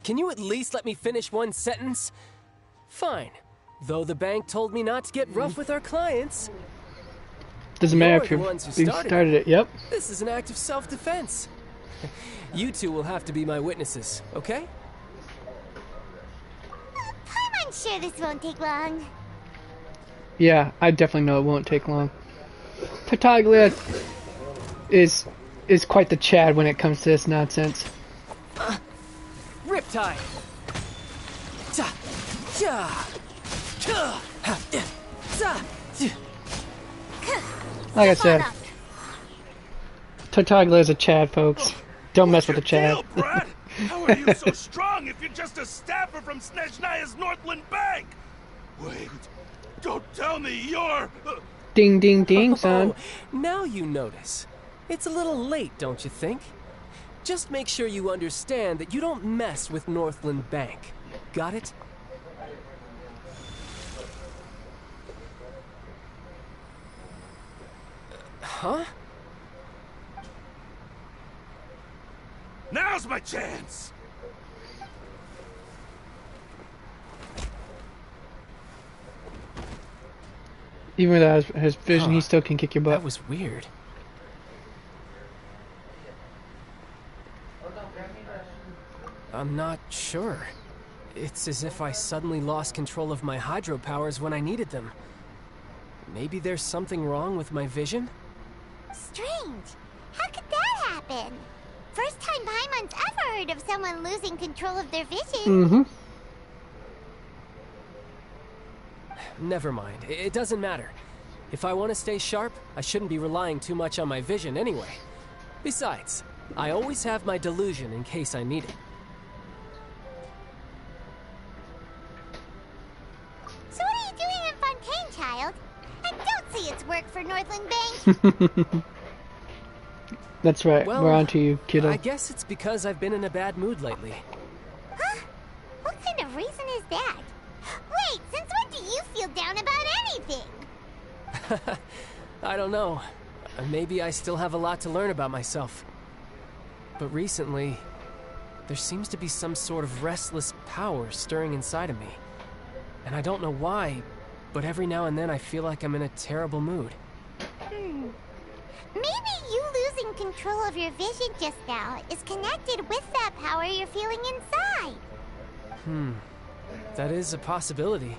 Can you at least let me finish one sentence? Fine. Though the bank told me not to get rough with our clients. Doesn't matter if you started it, yep. This is an act of self-defense. You two will have to be my witnesses, okay? I'm sure this won't take long. Yeah, I definitely know it won't take long. Tartaglia is quite the Chad when it comes to this nonsense. Riptide. Like I said, Tartaglia is a Chad, folks. Don't mess with the Chad. How are you so strong if you're just a staffer from Snezhnaya's Northland Bank? Wait, don't tell me you're... Ding, ding, ding, son. Now you notice. It's a little late, don't you think? Just make sure you understand that you don't mess with Northland Bank. Got it? Huh? Now's my chance! Even without his vision, he still can kick your butt. That was weird. I'm not sure. It's as if I suddenly lost control of my hydro powers when I needed them. Maybe there's something wrong with my vision? Strange. How could that happen? First time Paimon's ever heard of someone losing control of their vision. Mm-hmm. Never mind. It doesn't matter. If I want to stay sharp, I shouldn't be relying too much on my vision anyway. Besides, I always have my delusion in case I need it. So what are you doing in Fontaine, child? I don't see it's work for Northland Bank. That's right. Well, we're on to you, kiddo. I guess it's because I've been in a bad mood lately. Huh? What kind of reason is that? Wait, since when do you feel down about anything? I don't know. Maybe I still have a lot to learn about myself. But recently, there seems to be some sort of restless power stirring inside of me. And I don't know why, but every now and then I feel like I'm in a terrible mood. Maybe you losing control of your vision just now is connected with that power you're feeling inside. That is a possibility.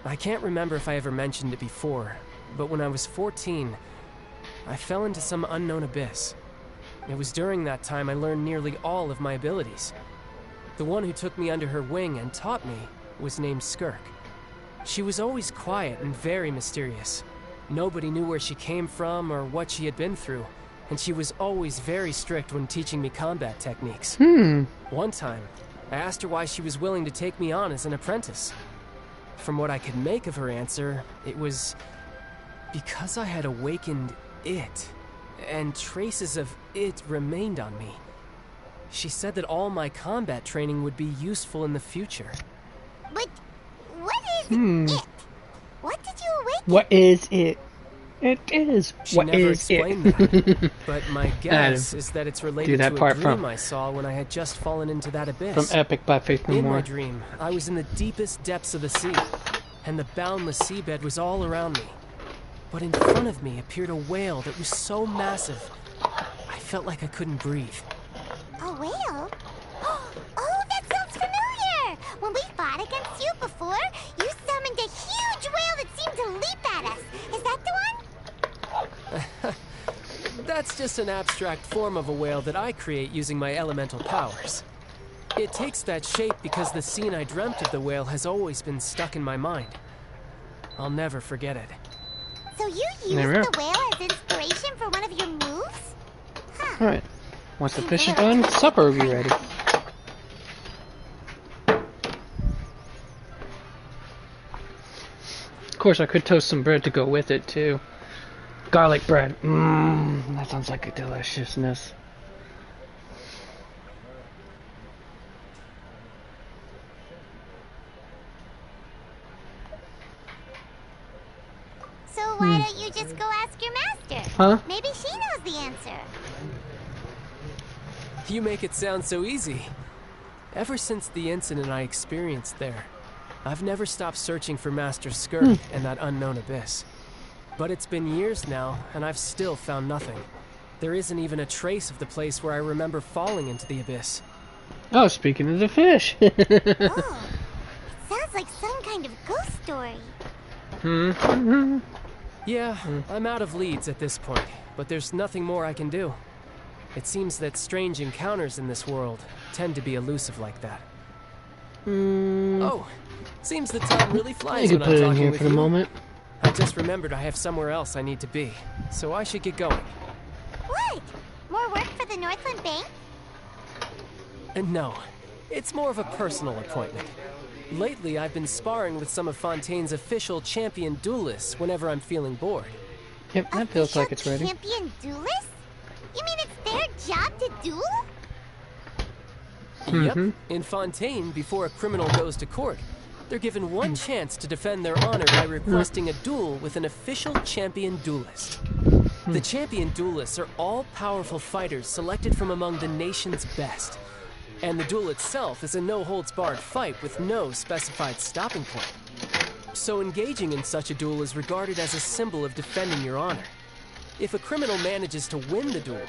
I can't remember if I ever mentioned it before, but when I was 14, I fell into some unknown abyss. It was during that time I learned nearly all of my abilities. The one who took me under her wing and taught me was named Skirk. She was always quiet and very mysterious. Nobody knew where she came from or what she had been through, and she was always very strict when teaching me combat techniques. One time, I asked her why she was willing to take me on as an apprentice. From what I could make of her answer, it was because I had awakened it, and traces of it remained on me. She said that all my combat training would be useful in the future. But what is it? What did you awaken? What is it? It is. She what never is explained it? that, but my guess is that it's related to a dream I saw when I had just fallen into that abyss. From Epic by Faith No In More. my dream, I was in the deepest depths of the sea, and the boundless seabed was all around me. But in front of me appeared a whale that was so massive, I felt like I couldn't breathe. A whale? Oh, that sounds familiar! When we fought against you before, you summoned a huge whale that seemed to leap at us. Is that the one? That's just an abstract form of a whale that I create using my elemental powers. It takes that shape because the scene I dreamt of the whale has always been stuck in my mind. I'll never forget it. So you used the whale as inspiration for one of your moves? Huh. Alright. Once the fish is done, supper will be ready. Of course, I could toast some bread to go with it, too. Garlic bread. That sounds like a deliciousness. So why don't you just go ask your master? Huh? Maybe she knows the answer. You make it sound so easy. Ever since the incident I experienced there, I've never stopped searching for Master Skirk and that unknown abyss. But it's been years now, and I've still found nothing. There isn't even a trace of the place where I remember falling into the abyss. Oh, speaking of the fish. Oh, it sounds like some kind of ghost story. Yeah, I'm out of leads at this point, but there's nothing more I can do. It seems that strange encounters in this world tend to be elusive like that. Oh, seems the time really flies when I'm talking with you. You can put it in here for the moment. I just remembered I have somewhere else I need to be, so I should get going. What? More work for the Northland Bank? No, it's more of a personal appointment. Lately, I've been sparring with some of Fontaine's official champion duelists whenever I'm feeling bored. Yep, that feels like it's ready. Champion duelists? You mean it's their job to duel? Yep. In Fontaine, before a criminal goes to court, they're given one chance to defend their honor by requesting a duel with an official champion duelist. The champion duelists are all-powerful fighters selected from among the nation's best. And the duel itself is a no-holds-barred fight with no specified stopping point. So engaging in such a duel is regarded as a symbol of defending your honor. If a criminal manages to win the duel,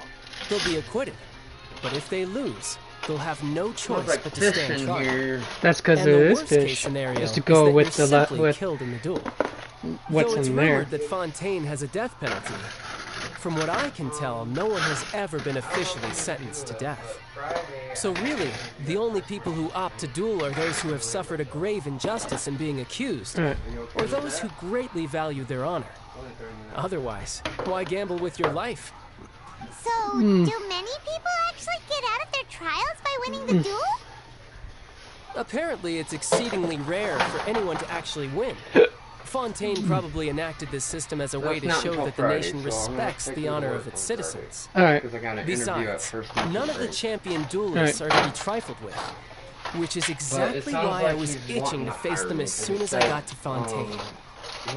they'll be acquitted. But if they lose, they'll have no choice but to stand trial. That's because it is fish. Scenario is to go is with the killed in the duel. what's Though it's in there. rumored that Fontaine has a death penalty. From what I can tell, no one has ever been officially sentenced to death. So really, the only people who opt to duel are those who have suffered a grave injustice in being accused, or those who greatly value their honor. Otherwise, why gamble with your life? So, do many people actually get out of their trials by winning the duel? Apparently, it's exceedingly rare for anyone to actually win. Fontaine probably enacted this system as a way to show that the nation respects the honor of its citizens. Besides, none of the champion duelists are to be trifled with, which is exactly why I was itching to face them as soon as I got to Fontaine.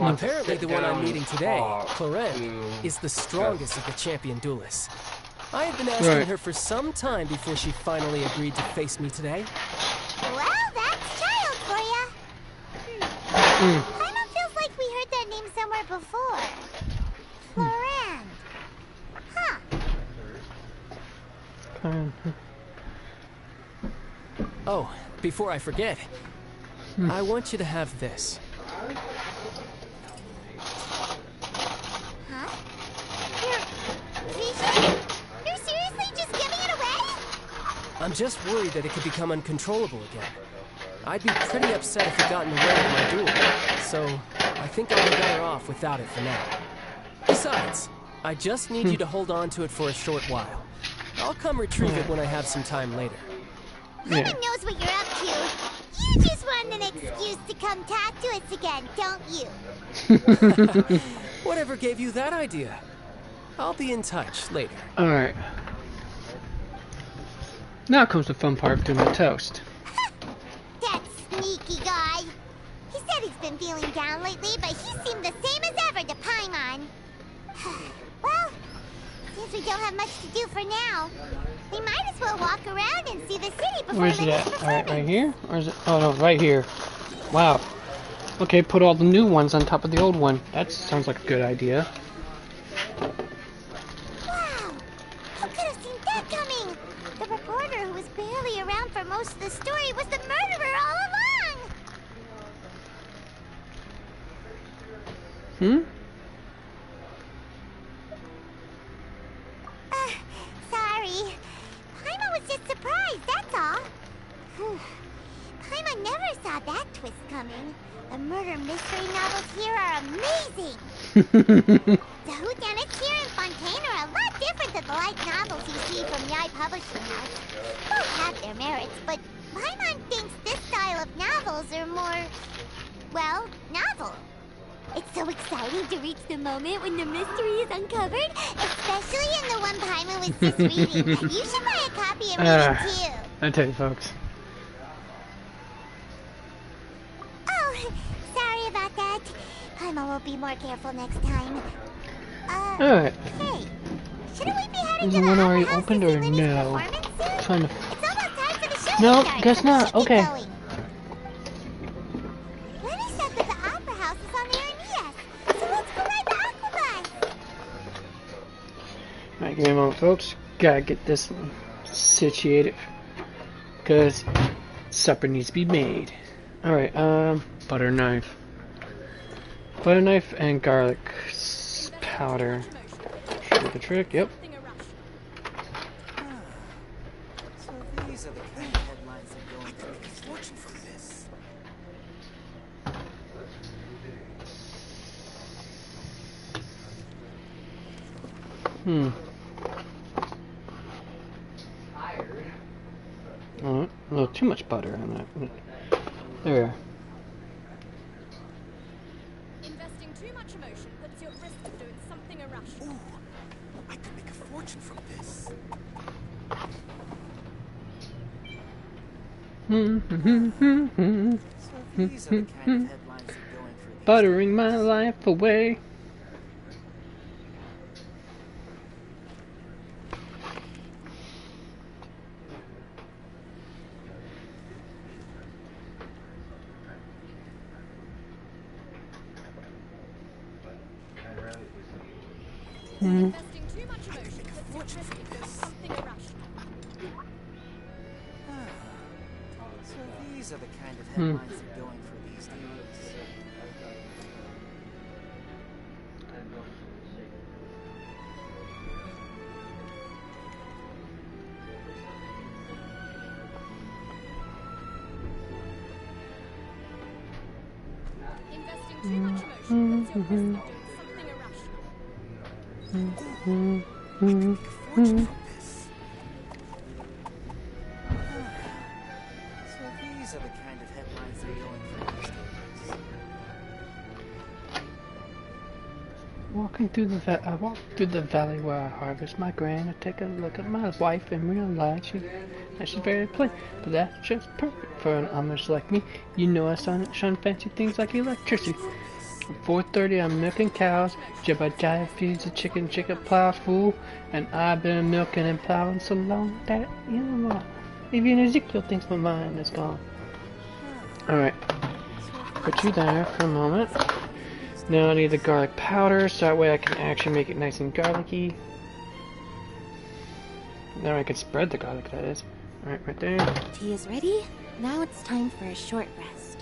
Apparently, the one I'm meeting today, Clorinde, is the strongest of the champion duelists. I had been asking her for some time before she finally agreed to face me today. Well, that's child for ya. Paimon feels like we heard that name somewhere before. Clorinde. Huh. Oh, before I forget, I want you to have this. Huh? You're seriously just giving it away? I'm just worried that it could become uncontrollable again. I'd be pretty upset if it got in the way of my duel, so I think I'll be better off without it for now. Besides, I just need you to hold on to it for a short while. I'll come retrieve it when I have some time later. Paimon knows what you're up to. You just want an excuse to come talk to us again, don't you? Whatever gave you that idea? I'll be in touch later. Alright. Now comes the fun part of doing the toast. That sneaky guy. He said he's been feeling down lately, but he seemed the same as ever to Paimon. Well, since we don't have much to do for now, we might as well walk around and see the city before Where's it the next at? performance. Alright, right here? Or is it? Oh no, right here. Wow. Okay, put all the new ones on top of the old one. That sounds like a good idea. Wow! Who could have seen that coming? The reporter who was barely around for most of the story was the murderer all along! Sorry. Paimon was just surprised, that's all. Paimon never saw that twist coming. The murder mystery novels here are amazing! The whodunits here in Fontaine are a lot different than the light novels you see from Yae Publishing House. Both have their merits, but Paimon thinks this style of novels are more, well, novel. It's so exciting to reach the moment when the mystery is uncovered, especially in the one Paimon was just reading. You should buy a copy and read it too. I tell you, folks. Oh, sorry about that. Paimon will be more careful next time. Alright. Hey, shouldn't we be heading Is to the the one already opera house opened to or see Lily's no? performance soon? Trying to... It's almost time for the show No, to start, guess so we not. should keep Okay. going. Lenny said that the opera house is on Aranias, so let's go ride the aquabus. Alright, give me a moment, folks. Gotta get this situated. Because supper needs to be made. Alright, butter knife. Butter knife and garlic powder. Should be the trick, yep. So these are the kind of headlines that go into a fortune from this. Oh, a little too much butter on that. There. Investing too much emotion puts you at risk of doing something irrational. I could make a fortune from this. So these are the kind of headlines that go in for these. Buttering my life away. Investing too much emotion puts you at risk of doing something irrational. So these are the kind of headlines that go in for these days. These are the kind of headlines they're going for these days. Walking through the I walk through the valley where I harvest my grain. I take a look at my wife and realize she's very plain, but that's just perfect for an Amish like me. You know I shun fancy things like electricity. At 4:30 I'm milking cows. Jebediah feeds the chicken plows full, and I've been milking and plowing so long that even Ezekiel thinks my mind is gone. All right, put you there for a moment. Now I need the garlic powder, so that way I can actually make it nice and garlicky. Now I can spread the garlic, that is. Alright, right there. Tea is ready. Now it's time for a short rest.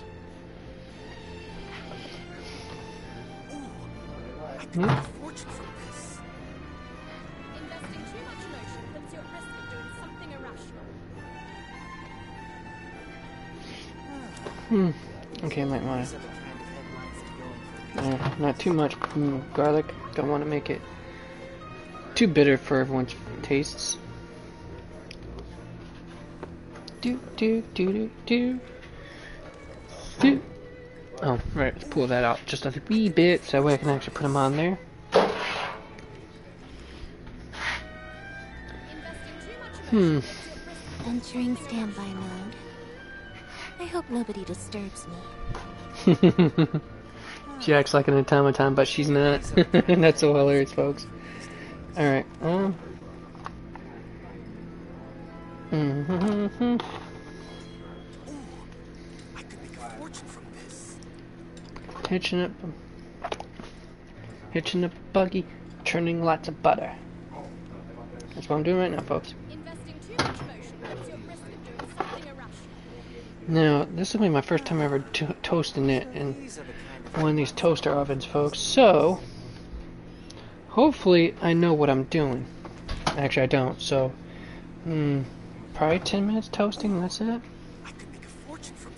Okay, I might want to. Not too much garlic. Don't want to make it too bitter for everyone's tastes. Do. Oh, right. Let's pull that out just a wee bit, so that way I can actually put them on there. Entering standby mode. I hope nobody disturbs me. She acts like an automaton, but she's not. That's so hilarious, folks. Alright, hitching up a buggy, churning lots of butter. That's what I'm doing right now, folks. Now, this will be my first time ever toasting it in one of these toaster ovens, folks. So, hopefully I know what I'm doing. Actually, I don't. So, probably 10 minutes toasting, that's it.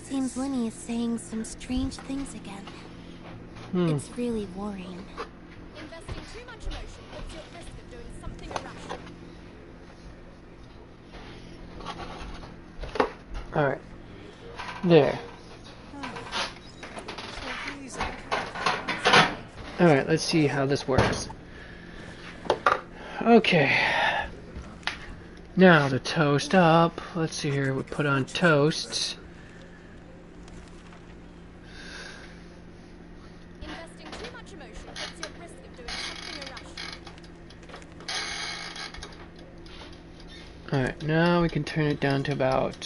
Seems Winnie is saying some strange things again. It's really worrying. Investing too much emotion puts you at risk of doing something irrational. Alright. There. Alright, let's see how this works. Okay. Now to toast up. Let's see here. We put on toast. Investing too much emotion puts you at risk of doing something irrational. Alright, now we can turn it down to about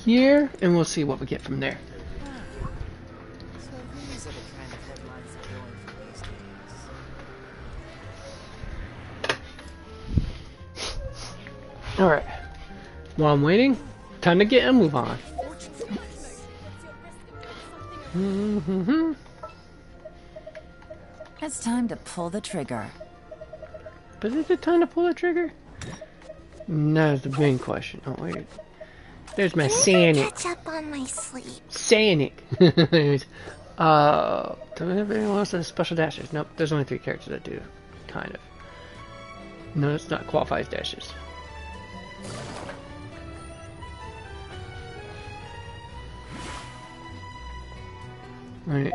here, and we'll see what we get from there. Alright. While I'm waiting, time to get a move on. It's time to pull the trigger. But is it time to pull the trigger? That's the main question. Oh, wait. There's my Sanic. Catch up on my sleep. Sanic. Do we have anyone else that has special dashes? Nope, there's only 3 characters that do. Kind of. No, it's not qualifies dashes. Right.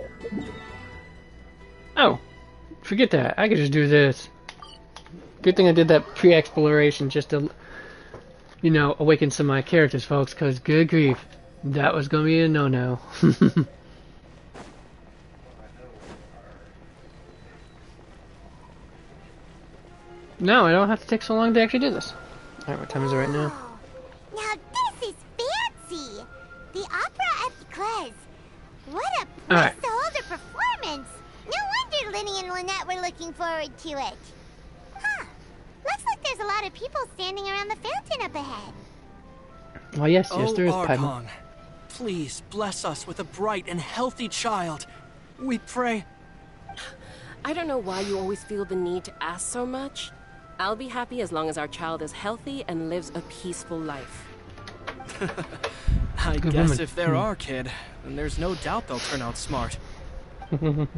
Oh! Forget that. I could just do this. Good thing I did that pre-exploration just to, you know, awaken some of my characters, folks, because good grief. That was going to be a no-no. No, I don't have to take so long to actually do this. Alright, what time is it right now? Now this is fancy! The opera at the Clays. What a Alright. placeholder performance! No wonder Linny and Lynette were looking forward to it. Huh. Looks like there's a lot of people standing around the fountain up ahead. Well, yes, there is, Paimon. Archon, please bless us with a bright and healthy child. We pray. I don't know why you always feel the need to ask so much. I'll be happy as long as our child is healthy and lives a peaceful life. I Good guess woman. if they're our kid, then there's no doubt they'll turn out smart. It's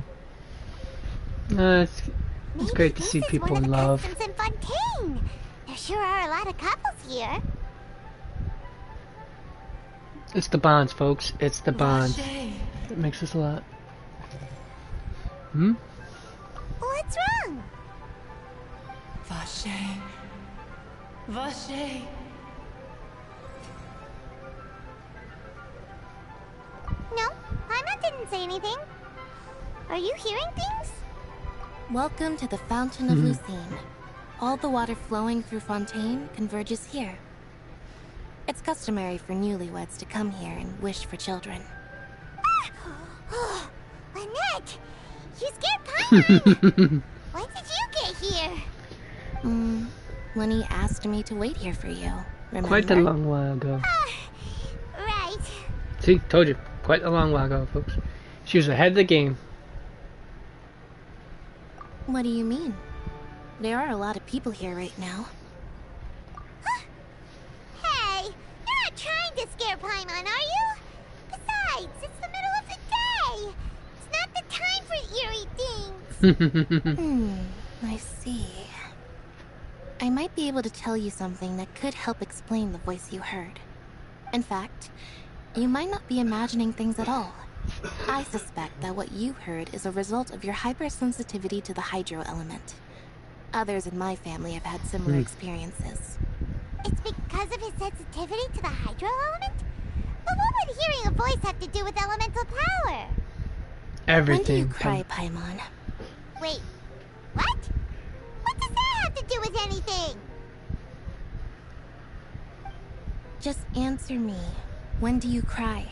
great to see people in love. In Fontaine. There sure are a lot of couples here. It's the bonds, folks. It's the bonds. It makes us a lot. Hmm? What's wrong? Vache. Vache. No, Paimon didn't say anything. Are you hearing things? Welcome to the Fountain of Lucine. All the water flowing through Fontaine converges here. It's customary for newlyweds to come here and wish for children. Lynette! You scared Paimon! When did you get here? Lenny asked me to wait here for you. Remember? Quite a long while ago. Right. See, told you. Quite a long while ago, folks. She was ahead of the game. What do you mean? There are a lot of people here right now. Hey, you're not trying to scare Paimon, are you? Besides, it's the middle of the day. It's not the time for eerie things. I see. I might be able to tell you something that could help explain the voice you heard. In fact, you might not be imagining things at all. I suspect that what you heard is a result of your hypersensitivity to the hydro element. Others in my family have had similar experiences. It's because of his sensitivity to the hydro element? But what would hearing a voice have to do with elemental power? Everything. When do you cry, Paimon? Wait, what? What does that have to do with anything? Just answer me. When do you cry?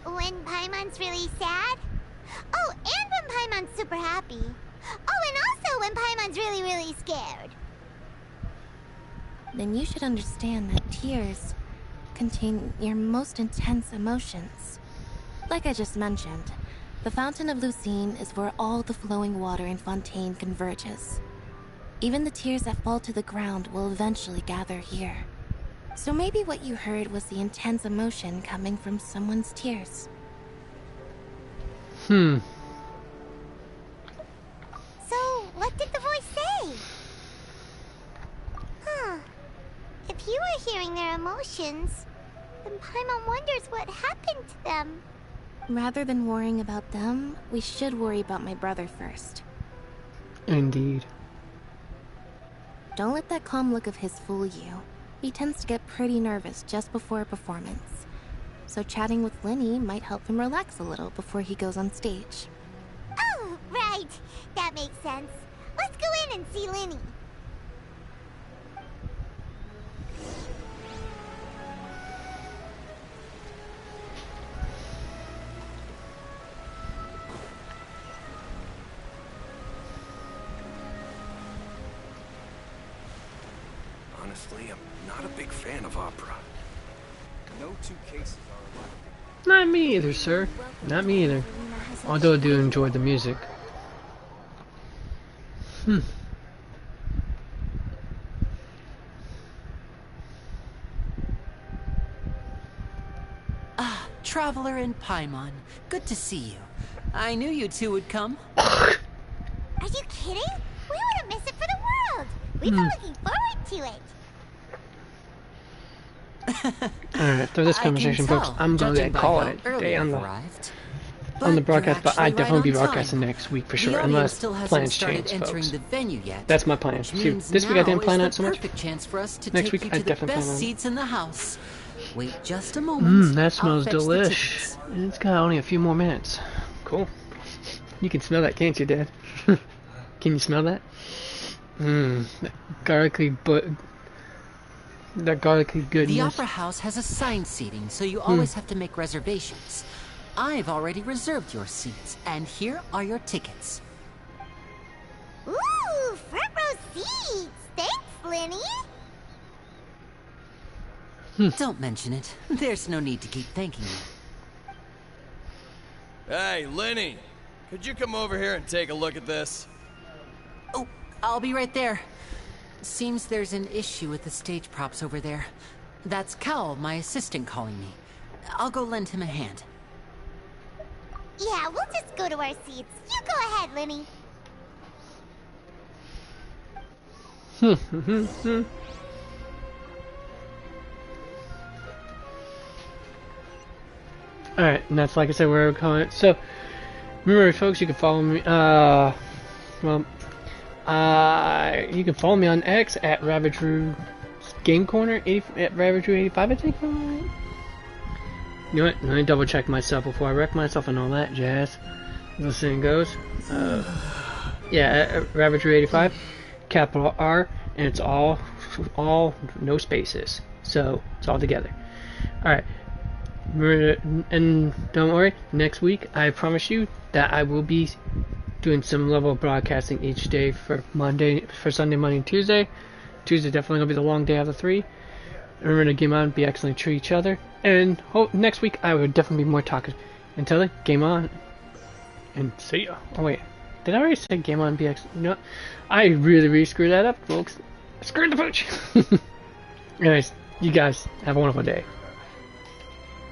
When Paimon's really sad? Oh, and when Paimon's super happy. Oh, and also when Paimon's really, really scared. Then you should understand that tears contain your most intense emotions. Like I just mentioned, the Fountain of Lucine is where all the flowing water in Fontaine converges. Even the tears that fall to the ground will eventually gather here. So maybe what you heard was the intense emotion coming from someone's tears. So, what did the voice say? If you were hearing their emotions, then Paimon wonders what happened to them. Rather than worrying about them, we should worry about my brother first. Indeed. Don't let that calm look of his fool you. He tends to get pretty nervous just before a performance. So chatting with Lenny might help him relax a little before he goes on stage. Oh, right. That makes sense. Let's go in and see Lenny. Honestly, I'm not a big fan of opera. No two cases are alike. Not me either, sir. Not me either. Although I do enjoy the music. Ah, Traveler and Paimon. Good to see you. I knew you two would come. Are you kidding? We wouldn't miss it for the world. We've been looking forward to it. Alright, after this conversation, folks, I'm going to call it a day on the broadcast, but I definitely be broadcasting next week for sure, unless plans change, folks. That's my plan. See, this week I didn't plan out so much. Next week I definitely plan on seats in the house. Wait just a moment. That smells delish. It's got only a few more minutes. Cool. You can smell that, can't you, Dad? Can you smell that? That garlicky goodness. The Opera House has assigned seating, so you always have to make reservations. I've already reserved your seats, and here are your tickets. Ooh, front row seats! Thanks, Lenny! Don't mention it. There's no need to keep thanking you. Hey, Lenny! Could you come over here and take a look at this? Oh, I'll be right there. Seems there's an issue with the stage props over there. That's Cal, my assistant, calling me. I'll go lend him a hand. Yeah, we'll just go to our seats. You go ahead, Lenny. Alright, and that's like I said, where we're going. So, remember, folks, you can follow me. You can follow me on X at Ravager Game Corner, at Ravager85, I think. You know what? Let me double check myself before I wreck myself and all that jazz. As the saying goes. Yeah, Ravager85, capital R, and it's all no spaces. So it's all together. Alright. And don't worry, next week I promise you that I will be doing some level of broadcasting each day for Sunday, Monday, and Tuesday. Tuesday definitely gonna be the long day out of the 3. Remember to game on, be excellent to each other, and next week I will definitely be more talkative. Until then, game on, and see ya. Oh wait, did I already say game on, be excellent? No, I really screwed that up, folks. Screwed the pooch. Anyways, you guys have a wonderful day.